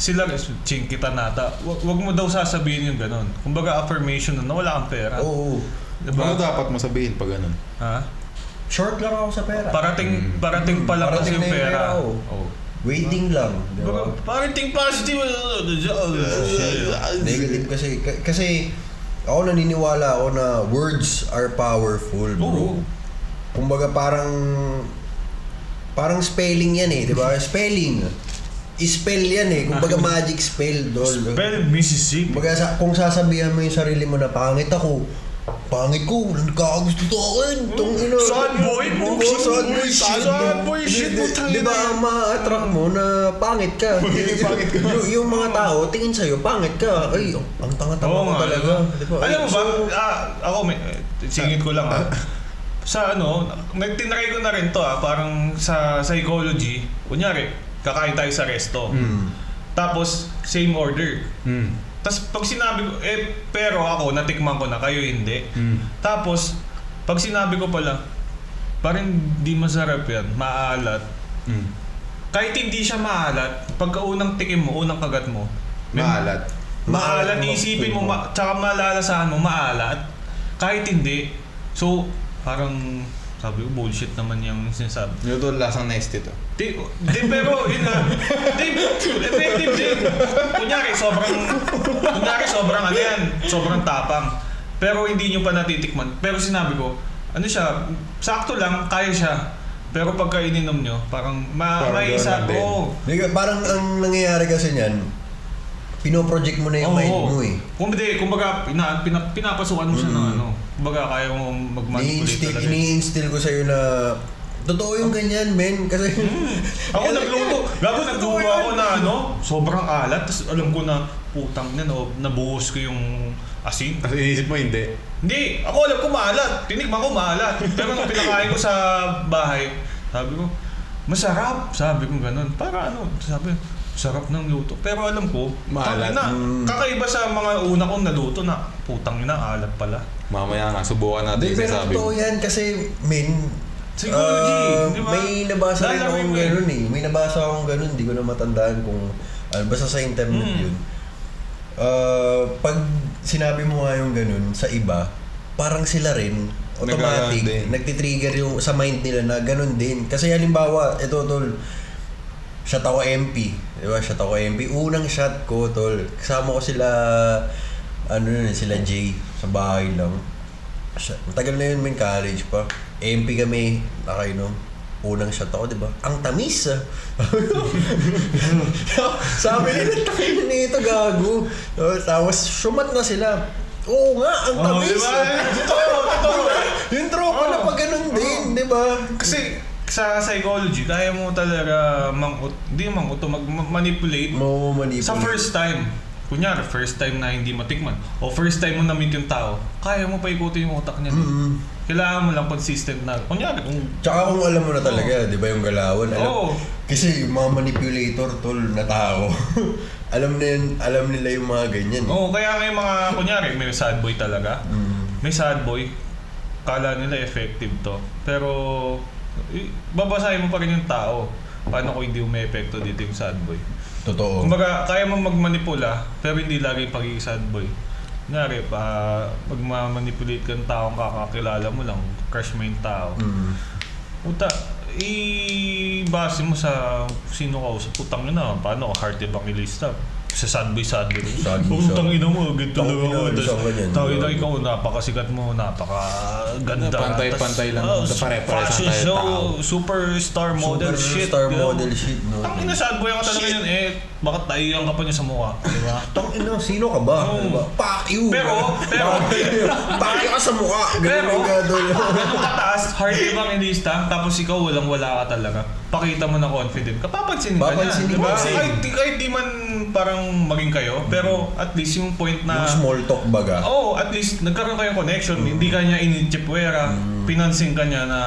sila, kita nata, wag mo daw sasabihin yung ganon. Kumbaga affirmation na wala kang pera. Oo. Ano dapat mo sabihin pag ganun? Ha? Short lang ako sa pera. Parating pa lang kasi Parating yung na yung pera. pera, oh. Oh. Waiting lang. Di ba? Parating positive. Negative kasi ako naniniwala ako na words are powerful, bro. Oo. Kumbaga parang spelling yan eh, di ba? Spelling. Spell yan eh. Kumbaga magic spell, dol. Spell Mississippi. Kumbaga kung sasabihan mo yung sarili mo na pangit ako, pangit ko, nagkakagusto to akin. Tong ina. Sad boy, Diba? Sad boy shit. Sad boy shit, Di ba ang ma-attract mo na pangit ka? Pangit ka. Yung mga tao, tingin sa'yo, pangit ka. Ay, ang tanga-tanga Oo ko nga, talaga. diba? Di ba? Alam mo ba, So, ako, singit ko lang sa tinry ko na rin to parang sa psychology, kunyari, kakain tayo sa resto. Tapos, same order. Tapos pag sinabi ko, pero ako, natikman ko na, kayo hindi. Tapos, pag sinabi ko pala, parang di masarap yan, maalat. Kahit hindi siya maalat, pagka unang tikim mo, unang kagat mo, Maalat. maalat, isipin mo, tsaka malalasahan mo, maalat. Kahit hindi. So, parang, sabi ko, bullshit naman yung sinasabi. Yung doon lasang nasty to. Di, pero yun nga, effective din. Kunyari, sobrang ano yan, sobrang tapang. Pero hindi nyo pa natitikman. Pero sinabi ko, ano siya, sakto lang, kaya siya. Pero pagka ininom nyo, parang maisa ko. Parang ang nangyayari kasi niyan, pinoproject mo na yung mind mo eh. Kumbaga, pinapasukan mo siya ng ano. Kumbaga, kaya mo mag-manipulate talaga. Ini-instill ko sa'yo na totoo yung ganyan, men. Kasi Ako nagluto ako na ano, sobrang alat. Tapos alam ko na, putang na, nabuhos ko yung asin. Kasi inisip mo hindi. Hindi, ako alam ko maalat. Tinikman ko maalat. Pero nung pinakain ko sa bahay, sabi ko, masarap. Sabi ko ganun. Para ano, sabi, sarap ng luto. Pero alam ko, Maalat. Kakaiba sa mga una kong naluto na, putang ina, alat pala. Mamaya nga, subukan natin yung pero sasabi totoo mo. yan kasi, men, Psychology, di ba? may nabasa rin Lalawin akong mo ganun eh. May nabasa akong ganun, hindi ko na matandaan kung, basta sa internet yun. Pag sinabi mo nga yung ganun sa iba, parang sila rin, automatic, nagtitrigger yung sa mind nila na ganun din. Kasi halimbawa, ito tol, shot ako MP. Diba? Shot ako MP. Unang shot ko, tol. Kasama ko sila, sila Jay, sa bahay lang. Matagal na yun, may college pa. MP kami, nakainom. Unang shot ako, diba? Ang tamis, Sabi nila, takin na ito, gago. Tapos, sumat na sila. Oo nga, ang tamis. Diba? Totoo. Yung tropa na pag ganun din, diba? Kasi, sa psychology, kaya mo talaga manipulate Manipulate. sa first time. kunyari, first time na hindi matikman, o first time mo na-meet yung tao, kaya mo pa ikutin yung utak niya. Kailangan mo lang consistent na, kunyari, kung... Tsaka kung alam mo na talaga, di ba yung galawan? Kasi yung mga manipulator, tol, na tao, alam nila yung mga ganyan. Oo, kaya nga yung mga, kunyari, may sad boy talaga. May sad boy, kala nila effective to. Pero, babasahin mo pa rin yung tao. Paano kung hindi umepekto dito yung sad boy? Totoo. Kumbaga, kaya mo magmanipula, pero hindi lagi pagiging sad boy. Kunyari, magmamanipulate ka ng taong kakakilala mo lang, crush mo yung tao. Puta, i-base mo sa sino ka o sa putang ina, paano ka heart evangelista? Sa sad boy. Putang ina mo, ganito lang ako. Tawin na ikaw, napakasikat mo, napakaganda. Pantay-pantay lang. Pare-pare fashion sa show, tao. superstar model shit. Superstar model shit, no? Ang ina sad boy ako talaga yun, bakit taiyan ka pa niya sa mukha? Diba? Tangina, sino ka ba? Diba? Fuck you! Pero, Fuck you ka sa mukha! Ganun ganun kataas, heart evangelista, tapos ikaw walang-wala ka talaga. Pakita mo na confident ka, papansinin ka niya. Diba? Kahit di man parang maging kayo, pero at least yung point na... Yung small talk baga. At least nagkaroon kayong connection, hindi ka niya initsipwera, pinansin ka niya na...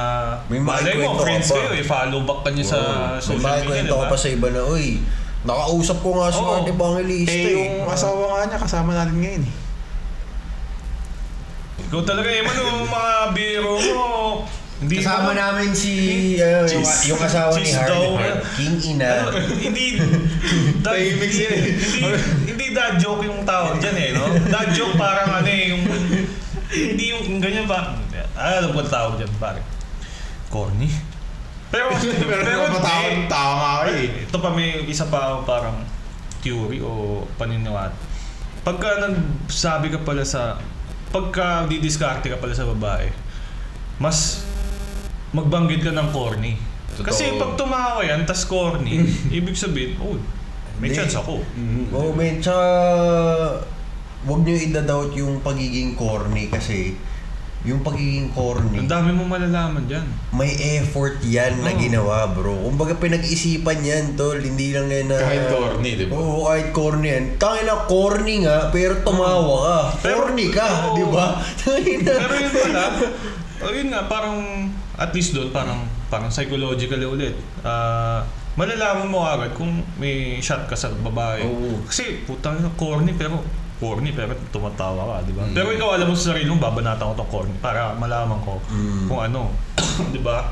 May malay mo, makikwento friends ka pa. kayo, follow back ka niya sa social media, May makikwento ka pa sa iba na, uy, nakausap ko nga si Art Evangelista. Yung asawa nga niya, kasama natin ngayon eh. Ikaw talaga, Eman, yung mga biro mo... Hindi Kasama mo- namin si yung asawa ni Cheese daw. Harley, King Ina. Hindi Tahimik siya eh. hindi dad joke yung tawag dyan eh, no? Dad joke parang ano eh, yung hindi yung ganyan ba? Alam ko ang tawag dyan, pare. Corny. Pero hindi. Tao nga ako eh. Ito pa may isa pa parang theory o paniniwala. Pagka nagsabi ka pala pagka didiskarte ka pala sa babae, mas magbanggit ka ng corny. Totoo. Kasi pag tumawa yan, tas corny, ibig sabihin, may Hindi. chance ako. Oo, men, tsaka huwag nyo i-doubt yung pagiging corny kasi yung pagiging corny, Ang dami mo malalaman dyan. may effort yan na ginawa, bro. Kumbaga pinag-isipan yan, tol. Hindi lang yan na... Kahit corny, di ba? Oo, kahit corny yan. Tangina, corny nga, pero tumawa ka. Corny ka, oo. di ba? Pero yun pala, yun nga, parang, at least doon, parang psychologically ulit. Malalaman mo agad kung may shot ka sa babae. Oo. Kasi, putang ina, corny pero tumatawa ka, di ba? Pero ikaw alam mo sa sarili mo, babanatan ko tong corny para malaman ko kung ano, di ba?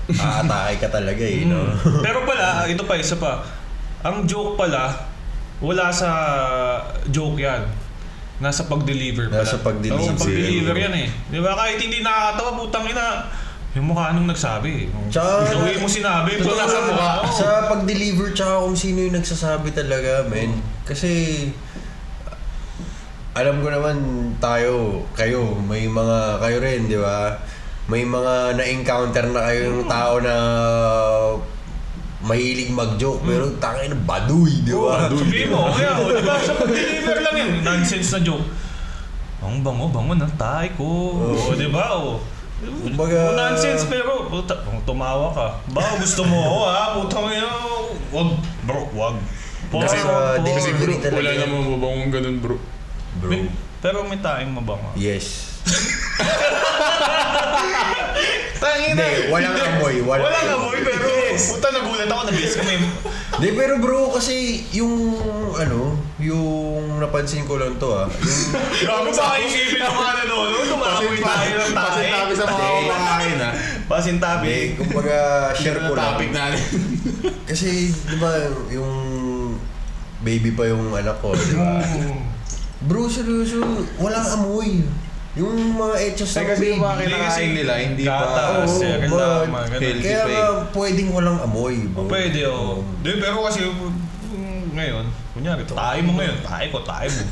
Aatake ka talaga eh, no? Pero pala, ito pa, isa pa. Ang joke pala, wala sa joke yan. Nasa pag-deliver pala. Nasa pag-deliver. Nasa pag-deliver yan eh. Di ba? Kahit hindi nakakatawa, putang ina. Yung mukha nung nagsabi. Tsaka- The way mo sinabi, Totoo wala sa mukha. Sa pag-deliver tsaka kung sino yung nagsasabi talaga, men. Kasi alam ko naman kayo, may mga, kayo rin, di ba? May mga na-encounter na kayo ng tao na mahilig mag-joke, pero tangin na baduy, di ba? Sabihin mo, kaya, di ba? Sa pag-deliver lang yun. Nonsense na joke. Ang bango ng tayo ko. O, di ba? Kumbaga- Nonsense pero tumawa ka. Ba, gusto mo ako ha? Putang ina. Wag, bro, wag. Nasa Kasi delivery bro, talaga. wala namang mabangong ganun bro. Bro. Pero may taing mabango. Yes. Tangina. Hindi, walang amoy. Walang amoy pero puta nagulat ako, nag-guess kami. Hindi, pero bro, kasi yung yung napansin ko lang to yung Grabe sa isipin ng mga nanonood, tumamoy tayo ng tayo. Pasintabi sa mga kumakain ha. Pasintabi. kumbaga share ko lang. Topic natin. Kasi, di ba, yung baby pa yung anak ko, di ba? Bro, seryoso, walang amoy. Yung mga etchos ng Kasi yung mga baby. kinakain nila, hindi pa... Gatas, Oo, lang, but- mga ganun. healthy Kaya pa nga, pwedeng walang amoy, bro. Pwede, oo. Pero kasi ngayon, kunyari, tayo mo ngayon, tayo ko, tayo mo.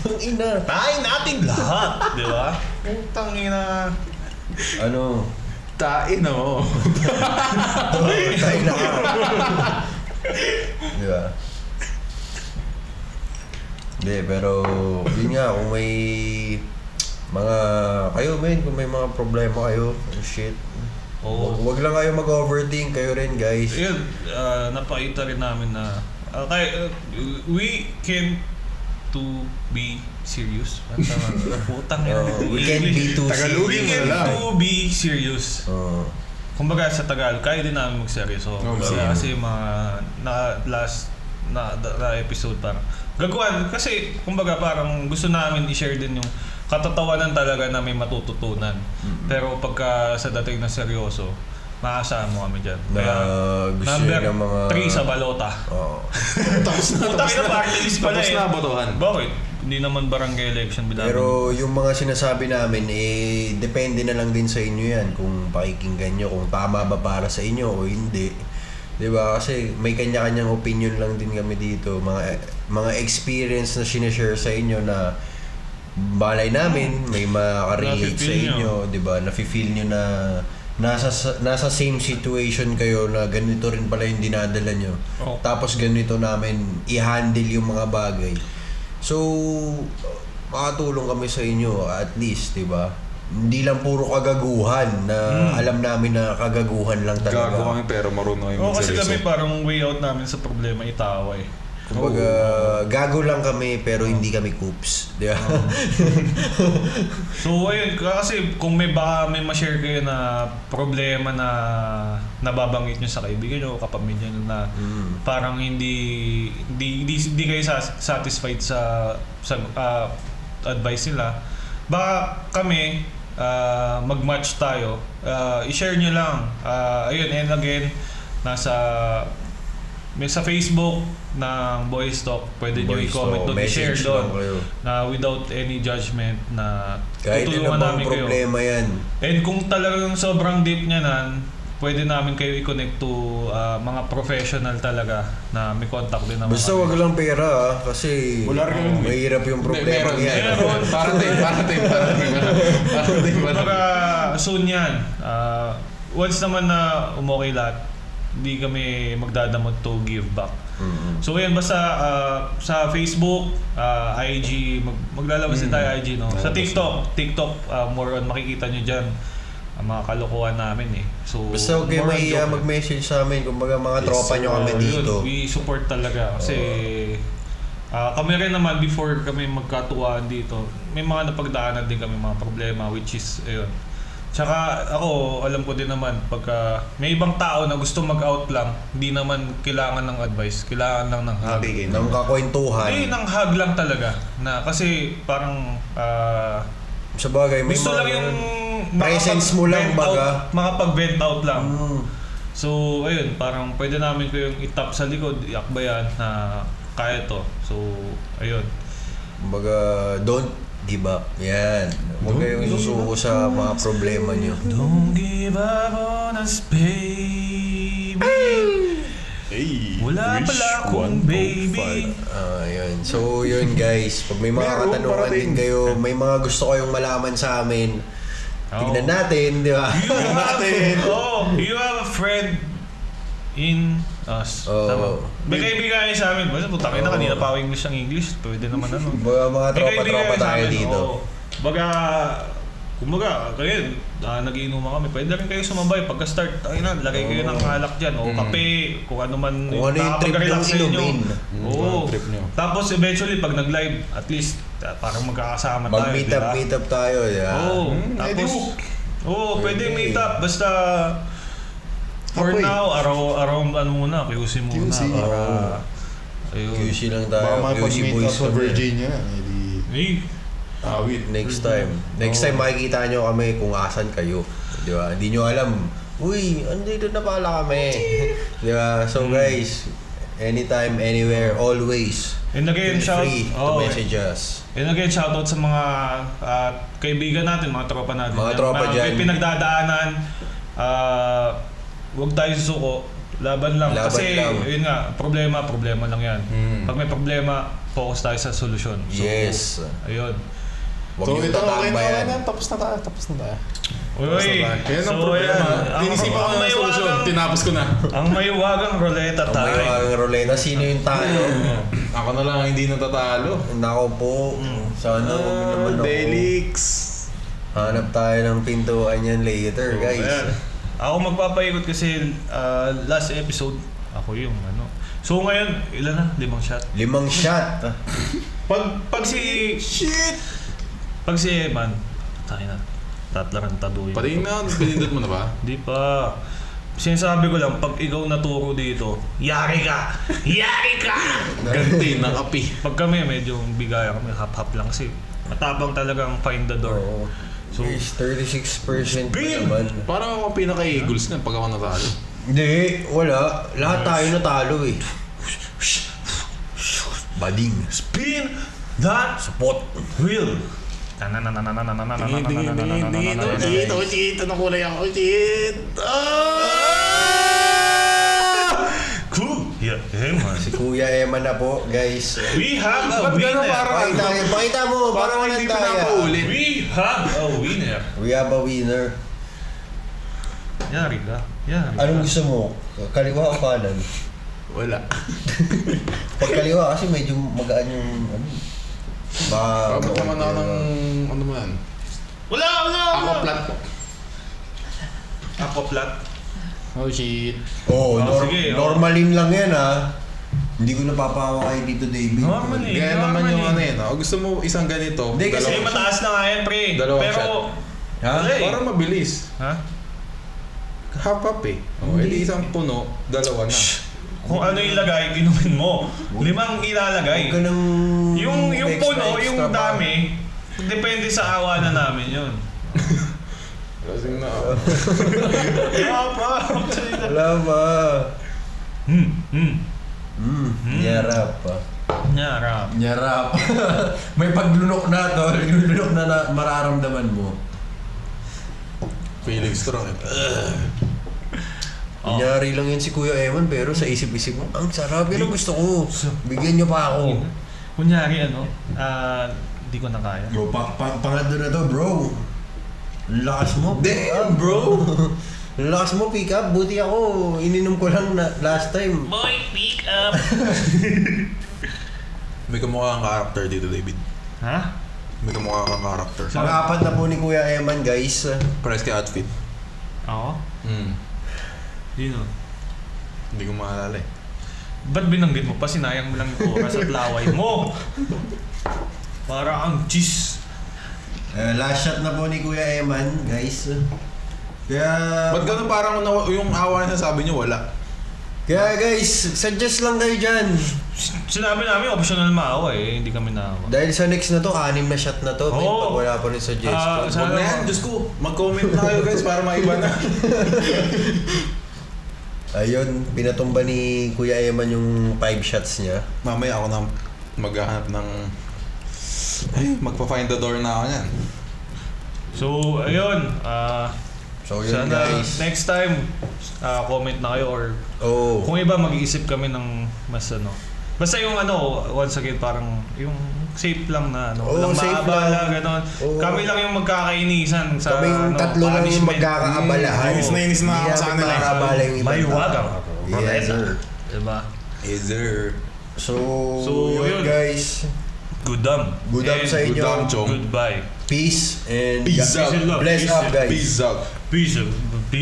Ang ina. Tayo natin lahat, di ba? Putang ina. Ano? Tain o. Tayo na ka. Di ba? Hindi, pero yun nga, kung may mga, kayo men, kung may mga problema kayo, shit. Oo. Huwag lang kayo mag-overthink, kayo rin guys. Yun, napakita rin namin na we can to be serious. Ano tama? Putang ina. We can't be too Tagalogin We mo na lang. can to be serious. Kumbaga sa Tagalog, kaya din namin magseryoso. Kasi mga last na episode parang gagawan. Kasi kumbaga parang gusto namin i-share din yung katatawanan talaga na may matututunan. Pero pagka sa dating na seryoso, maasahan mo kami dyan. Kaya, gusto number ng mga 3 sa balota. Tapos na. Putang ina, party list pala Tapos eh. na botohan. Bakit? Hindi naman barangay election bilang. Pero yung mga sinasabi namin, depende na lang din sa inyo yan. Kung pakikinggan nyo, kung tama ba para sa inyo o hindi. Diba? Kasi may kanya-kanyang opinion lang din kami dito. Mga experience na sinashare sa inyo na balay namin, may makarelate sa inyo. Diba? Nafe-feel nyo na nasa same situation kayo na ganito rin pala yung dinadala nyo. Tapos ganito namin i-handle yung mga bagay. So, makatulong kami sa inyo at least, di ba? Hindi lang puro kagaguhan na alam namin na kagaguhan lang talaga. Gago kami pero marunong kami kasi magseryoso. kami parang way out namin sa problema itawa eh. Kumbaga, gago lang kami pero hindi kami coops. Di ba? So ayun, kasi kung may ma-share kayo na problema na nababanggit nyo sa kaibigan nyo, kapamilya nyo na parang hindi kayo satisfied sa advice nila, baka kami mag-match tayo, i-share nyo lang. Ayun, and again, may sa Facebook ng Boys Talk, pwede nyo i-comment doon, i-share doon na without any judgment na kahit tutulungan ano namin bang kayo. problema yan. And kung talagang sobrang deep niya nan, pwede namin kayo i-connect to mga professional talaga na may contact din naman. Basta wag lang pera kasi Wala rin kami. mahirap yung problema yan. Meron. Parating. Kumbaga, soon yan. Once naman na umokay lahat, hindi kami magdadamot to give back. So yan, basta sa Facebook, IG, maglalabas din tayo IG, no? Sa TikTok, more on makikita nyo dyan ang mga kalokohan namin eh. So, Basta huwag kayo more on mahiya joke. mag-message sa amin. Kumbaga mga tropa nyo kami Yun, dito. we support talaga kasi kami rin naman before kami magkatuwaan dito, may mga napagdaanan din kami mga problema which is ayun. Tsaka ako, alam ko din naman pagka may ibang tao na gusto mag-out lang, hindi naman kailangan ng advice, kailangan lang ng hug. Ng kakwentuhan. Ng hug lang talaga. Na kasi parang Sa bagay, may gusto lang yung presence mo lang, baga. makapag-vent out lang. So, ayun, parang pwede namin ko yung itap sa likod, iakbayan na kaya to. So, ayun. Kumbaga, don't give up. Yan. Huwag kayong susuko sa mga problema nyo. Don't give up on us, baby. Hey, Wala pala akong baby. Yun. So, yun guys. Pag may mga Meron, katanungan parating. din kayo, may mga gusto kayong malaman sa amin, tignan natin, di ba? You have a friend in us. Tama. May kaibigan kayo sa amin. Basta putang ina, kanina pa ako English ang English. Pwede naman ano. Mga May kaibigan tropa-tropa kayo sa tayo amin, dito. oo. Kumbaga, kayo, nagiinuman kami. Pwede rin kayo sumabay. Pagka-start, lagay kayo ng alak dyan. O kape, kung ano man. Kung ano yung trip nakakapag-relax ng sa inyo. inumin. Oo. Trip nyo. Tapos eventually, pag nag-live, at least, parang magkakasama tayo. Mag-meet up tayo. Yeah. Oo. Tapos, pwede meet up. Basta, for Apoy. now, araw muna, QC muna. QC. Para, ayun. QC lang Baka tayo. QC makapag-meet boys up sa kami. Virginia. Hey, Awit. Next time. Next time makikita nyo kami kung asan kayo. Di ba? Hindi nyo alam. Uy, andito na pala kami. Di ba? So guys, anytime, anywhere, always. And again, feel shout free to message us. And again, shoutout sa mga kaibigan natin, mga tropa natin. Mga tropa dyan. May pinagdadaanan. Huwag tayo susuko. Laban lang. Laban Kasi, lang. yun nga, problema lang yan. Pag may problema, focus tayo sa solusyon. So, Yes. Ayun. Huwag So nyo ito, okay tatambayan. na. Tapos na tayo. Uy, Yan ang problema. Tinisipan ko na ng solusyon. Tinapos ko na. Ang mayuwagang ruleta Ang tayo. may ruleta, sino yung talo? Ako na lang hindi natatalo. Nako po. Sana huwag naman ako. Delix. Hanap tayo ng pintuan yan later, guys. Ayan. Ako magpapaikot kasi last episode, ako yung ano. So ngayon, ilan na? 5 shot? 5 shot. Pag si... Shit! Pag si Eman, tayo na, tatarantado yun. Pati na, pinindot mo na ba? Di pa. Sinasabi ko lang, pag ikaw naturo dito, yari ka! Yari ka! Ganti ng api. Pag kami, medyo bigaya kami, hap-hap lang kasi matapang talagang find the door. Oo. So, Is 36% Bin! naman. Parang ako pinaka-Eagles na pag ako natalo. Hindi, wala. Lahat tayo natalo eh. Bading. spin that Support. wheel! Cheat! Ano kulay ako? Cheat! Cool! Yeah, man. Si Kuya Emma na po, guys. We have a Ba't gano'n winner! parang- Pakita mo, Parang parang hindi walang taya. pinapaulit. We have a winner! We have a winner. Yari ka. Yari ka. Anong gusto mo? Kaliwa o kanan? Wala. Pag kaliwa kasi medyo magaan yung ano. Babot naman ako ng ano mo yan? Wala! Ako plat. Ako plat. Oh shit. Oh, Sige, normalin lang yan ah. Hindi ko napapawa kay Tito David. Normal eh. Gaya naman yung ano yun. O gusto mo isang ganito. Hindi, kasi Kasi dalawang- mataas na nga yan, pre. Dalawang Pero... shot. Ha? Wala eh. Para mabilis. Ha? Half-up eh. O, edi isang puno, dalawa na. Kung ano ilagay, inumin mo. 5 ilalagay. Huwag ka nang Yung extra puno, yung pa. dami, depende sa awa na namin yun. Lasing na ako. Kaya pa. Wala ba? Hmm. Nyarap pa. Nyarap. Nyarap. May paglunok na to. Yung lunok na mararamdaman mo. Feeling strong eh. Oh. Kunyari lang yan si Kuya Eman pero sa isip-isip mo, ang sarap, yan ang gusto ko. Bigyan niyo pa ako. Kunyari di ko na kaya. Bro, pangado na to, bro. Ang lakas mo. Damn, bro! Ang lakas mo, pick up. Buti ako, ininom ko lang na last time. Boy, pick up! May kamukha kang character dito, David. Ha? May kamukha kang character. Pang-apat na po ni Kuya Eman, guys. Price kay outfit. Ako? Dino. Hindi ko maalala eh. Ba't binanggit mo pa? Sinayang mo lang yung oras at laway mo. Para ang cheese. Last shot na po ni Kuya Eman, guys. Kaya... Ba't ganun parang yung awa na sabi niyo wala? Kaya guys, suggest lang kayo dyan. Sinabi namin, optional maawa eh. Hindi kami naawa. Dahil sa next na to, 6 na shot na to. May Oo. wala pa rin suggestion. Huwag na yan, Diyos ko. Mag-comment na kayo guys para maiba na. Ayun, pinatumba ni Kuya Eman yung 5 shots niya. Mamaya ako na maghahanap ng... Ay, magpa-find the door na ako yan. So, ayun. So yun Sana guys. next time, comment na kayo or Oh. kung iba mag-iisip kami ng mas ano. Basta yung once again parang yung safe lang na ano. Oo, Walang safe maabala, lang. gano'n. Oo. Kami lang yung magkakainisan sa Kaming tatlo lang yung punishment. magkakaabalahan. Inis na inis na ako Hindi sa namin kanila. makakaabala yung ibang Maywagang. tao. Yes, sir. Diba? Is there... So, So, yun yun. guys. Good damn. Good damn And sa inyo. Good damn, Chong. Goodbye. Peace and Peace out. bless up guys. Peace out. Peace. Peace.